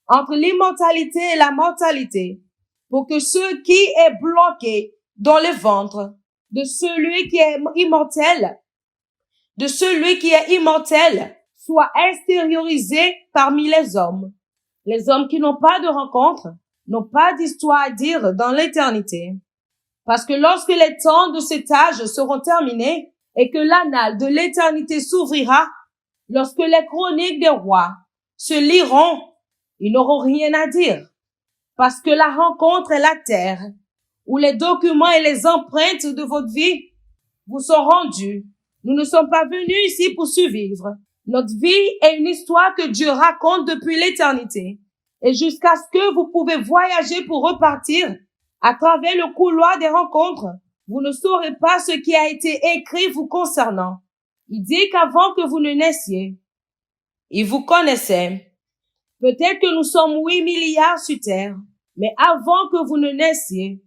entre l'immortalité et la mortalité, pour que ce qui est bloqué dans le ventre de celui qui est immortel, soit extériorisé parmi les hommes. Les hommes qui n'ont pas de rencontre n'ont pas d'histoire à dire dans l'éternité. Parce que lorsque les temps de cet âge seront terminés et que l'annale de l'éternité s'ouvrira, lorsque les chroniques des rois se liront, ils n'auront rien à dire. Parce que la rencontre est la terre où les documents et les empreintes de votre vie vous sont rendus. Nous ne sommes pas venus ici pour survivre. Notre vie est une histoire que Dieu raconte depuis l'éternité. Et jusqu'à ce que vous pouvez voyager pour repartir à travers le couloir des rencontres, vous ne saurez pas ce qui a été écrit vous concernant. Il dit qu'avant que vous ne naissiez, il vous connaissait. Peut-être que nous sommes 8 milliards sur terre, mais avant que vous ne naissiez,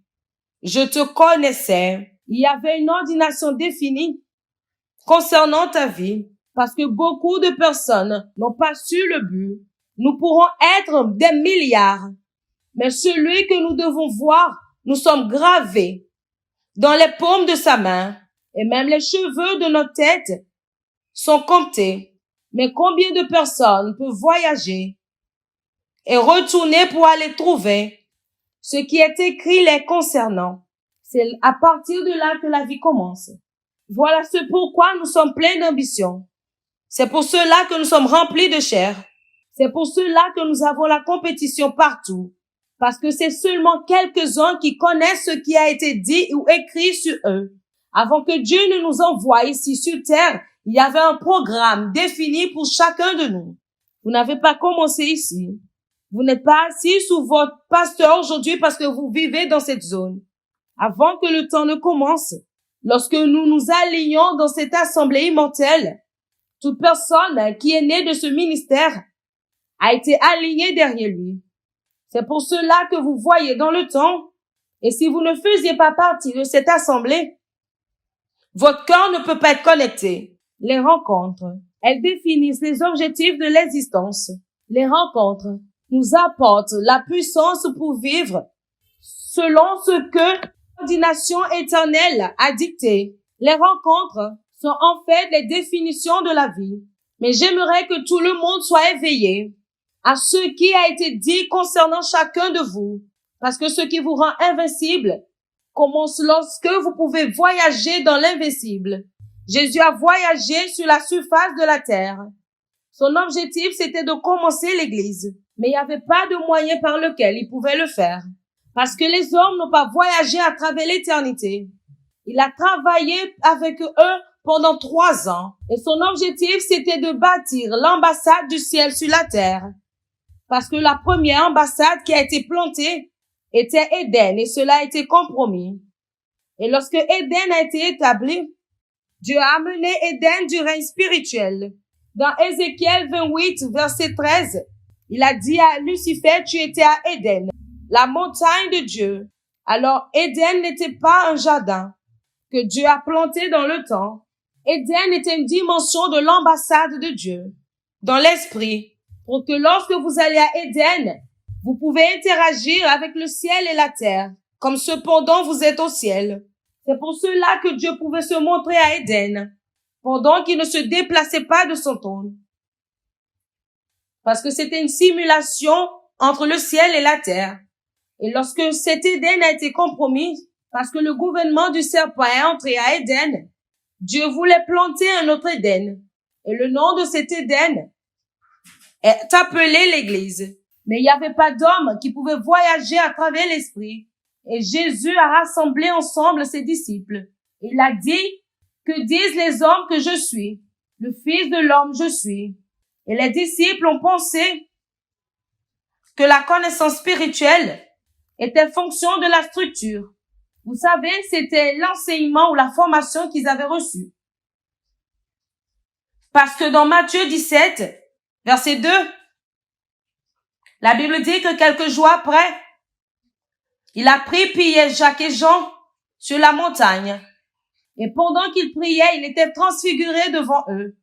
je te connaissais. Il y avait une ordination définie concernant ta vie, parce que beaucoup de personnes n'ont pas su le but. Nous pourrons être des milliards, mais celui que nous devons voir, nous sommes gravés dans les paumes de sa main, et même les cheveux de notre tête sont comptés. Mais combien de personnes peuvent voyager et retourner pour aller trouver ce qui est écrit les concernant? C'est à partir de là que la vie commence. Voilà ce pourquoi nous sommes pleins d'ambition. C'est pour cela que nous sommes remplis de chair. C'est pour cela que nous avons la compétition partout. parce que c'est seulement quelques-uns qui connaissent ce qui a été dit ou écrit sur eux. Avant que Dieu ne nous envoie ici sur terre, il y avait un programme défini pour chacun de nous. Vous n'avez pas commencé ici. Vous n'êtes pas assis sous votre pasteur aujourd'hui parce que vous vivez dans cette zone. Avant que le temps ne commence, lorsque nous nous alignons dans cette assemblée immortelle, toute personne qui est née de ce ministère a été alignée derrière lui. C'est pour cela que vous voyez dans le temps, et si vous ne faisiez pas partie de cette assemblée, votre cœur ne peut pas être connecté. Les rencontres, elles définissent les objectifs de l'existence. Les rencontres nous apportent la puissance pour vivre selon ce que l'ordination éternelle a dicté. Les rencontres sont en fait les définitions de la vie. Mais j'aimerais que tout le monde soit éveillé à ce qui a été dit concernant chacun de vous. Parce que ce qui vous rend invincible commence lorsque vous pouvez voyager dans l'invisible. Jésus a voyagé sur la surface de la terre. Son objectif, c'était de commencer l'Église. Mais il n'y avait pas de moyen par lequel il pouvait le faire. Parce que les hommes n'ont pas voyagé à travers l'éternité. Il a travaillé avec eux pendant 3 ans. Et son objectif, c'était de bâtir l'ambassade du ciel sur la terre. Parce que la première ambassade qui a été plantée était Éden et cela a été compromis. Et lorsque Éden a été établi, Dieu a amené Éden du règne spirituel. Dans Ézéchiel 28, verset 13, il a dit à Lucifer, tu étais à Éden, la montagne de Dieu. Alors Éden n'était pas un jardin que Dieu a planté dans le temps. Éden était une dimension de l'ambassade de Dieu, dans l'esprit, pour que lorsque vous allez à Éden, vous pouvez interagir avec le ciel et la terre, comme cependant vous êtes au ciel. C'est pour cela que Dieu pouvait se montrer à Éden, pendant qu'il ne se déplaçait pas de son trône. Parce que c'était une simulation entre le ciel et la terre. Et lorsque cet Éden a été compromis, parce que le gouvernement du serpent est entré à Éden, Dieu voulait planter un autre Éden. Et le nom de cet Éden est appelé l'Église. Mais il n'y avait pas d'homme qui pouvait voyager à travers l'esprit. Et Jésus a rassemblé ensemble ses disciples. Il a dit, que disent les hommes que je suis? Le Fils de l'homme je suis. Et les disciples ont pensé que la connaissance spirituelle était fonction de la structure. Vous savez, c'était l'enseignement ou la formation qu'ils avaient reçue. Parce que dans Matthieu 17, verset 2, la Bible dit que quelques jours après, il a pris Pierre, Jacques et Jean sur la montagne. Et pendant qu'il priait, il était transfiguré devant eux.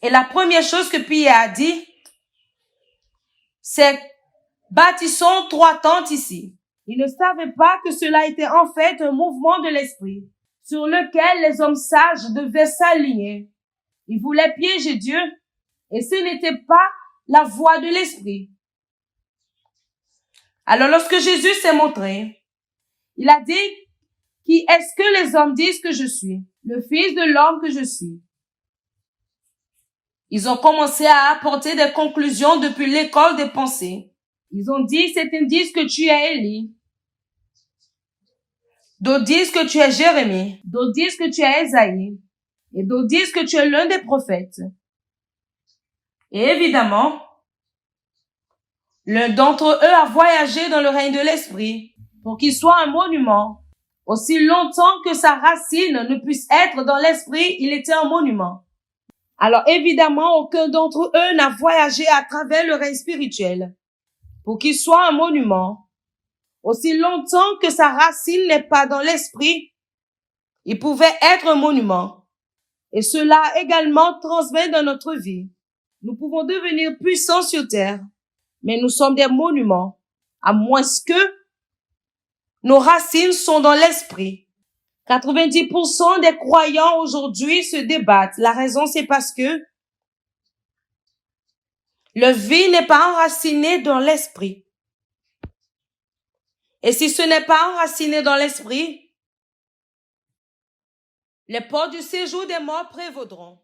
Et la première chose que Pierre a dit, c'est bâtissons 3 tentes ici. Il ne savait pas que cela était en fait un mouvement de l'esprit sur lequel les hommes sages devaient s'aligner. Ils voulaient piéger Dieu et ce n'était pas la voie de l'esprit. Alors lorsque Jésus s'est montré, il a dit, qui est-ce que les hommes disent que je suis? Le Fils de l'homme que je suis. Ils ont commencé à apporter des conclusions depuis l'école des pensées. Ils ont dit, certains disent que tu es Élie. D'autres disent que tu es Jérémie. D'autres disent que tu es Ésaïe. Et d'autres disent que tu es l'un des prophètes. Et évidemment, l'un d'entre eux a voyagé dans le règne de l'esprit pour qu'il soit un monument. Aussi longtemps que sa racine ne puisse être dans l'esprit, il était un monument. Alors évidemment, aucun d'entre eux n'a voyagé à travers le règne spirituel pour qu'il soit un monument. Aussi longtemps que sa racine n'est pas dans l'esprit, il pouvait être un monument. Et cela également transmet dans notre vie. Nous pouvons devenir puissants sur terre, mais nous sommes des monuments, à moins que nos racines sont dans l'esprit. 90% des croyants aujourd'hui se débattent. La raison, c'est parce que leur vie n'est pas enracinée dans l'esprit. Et si ce n'est pas enraciné dans l'esprit, les portes du séjour des morts prévaudront.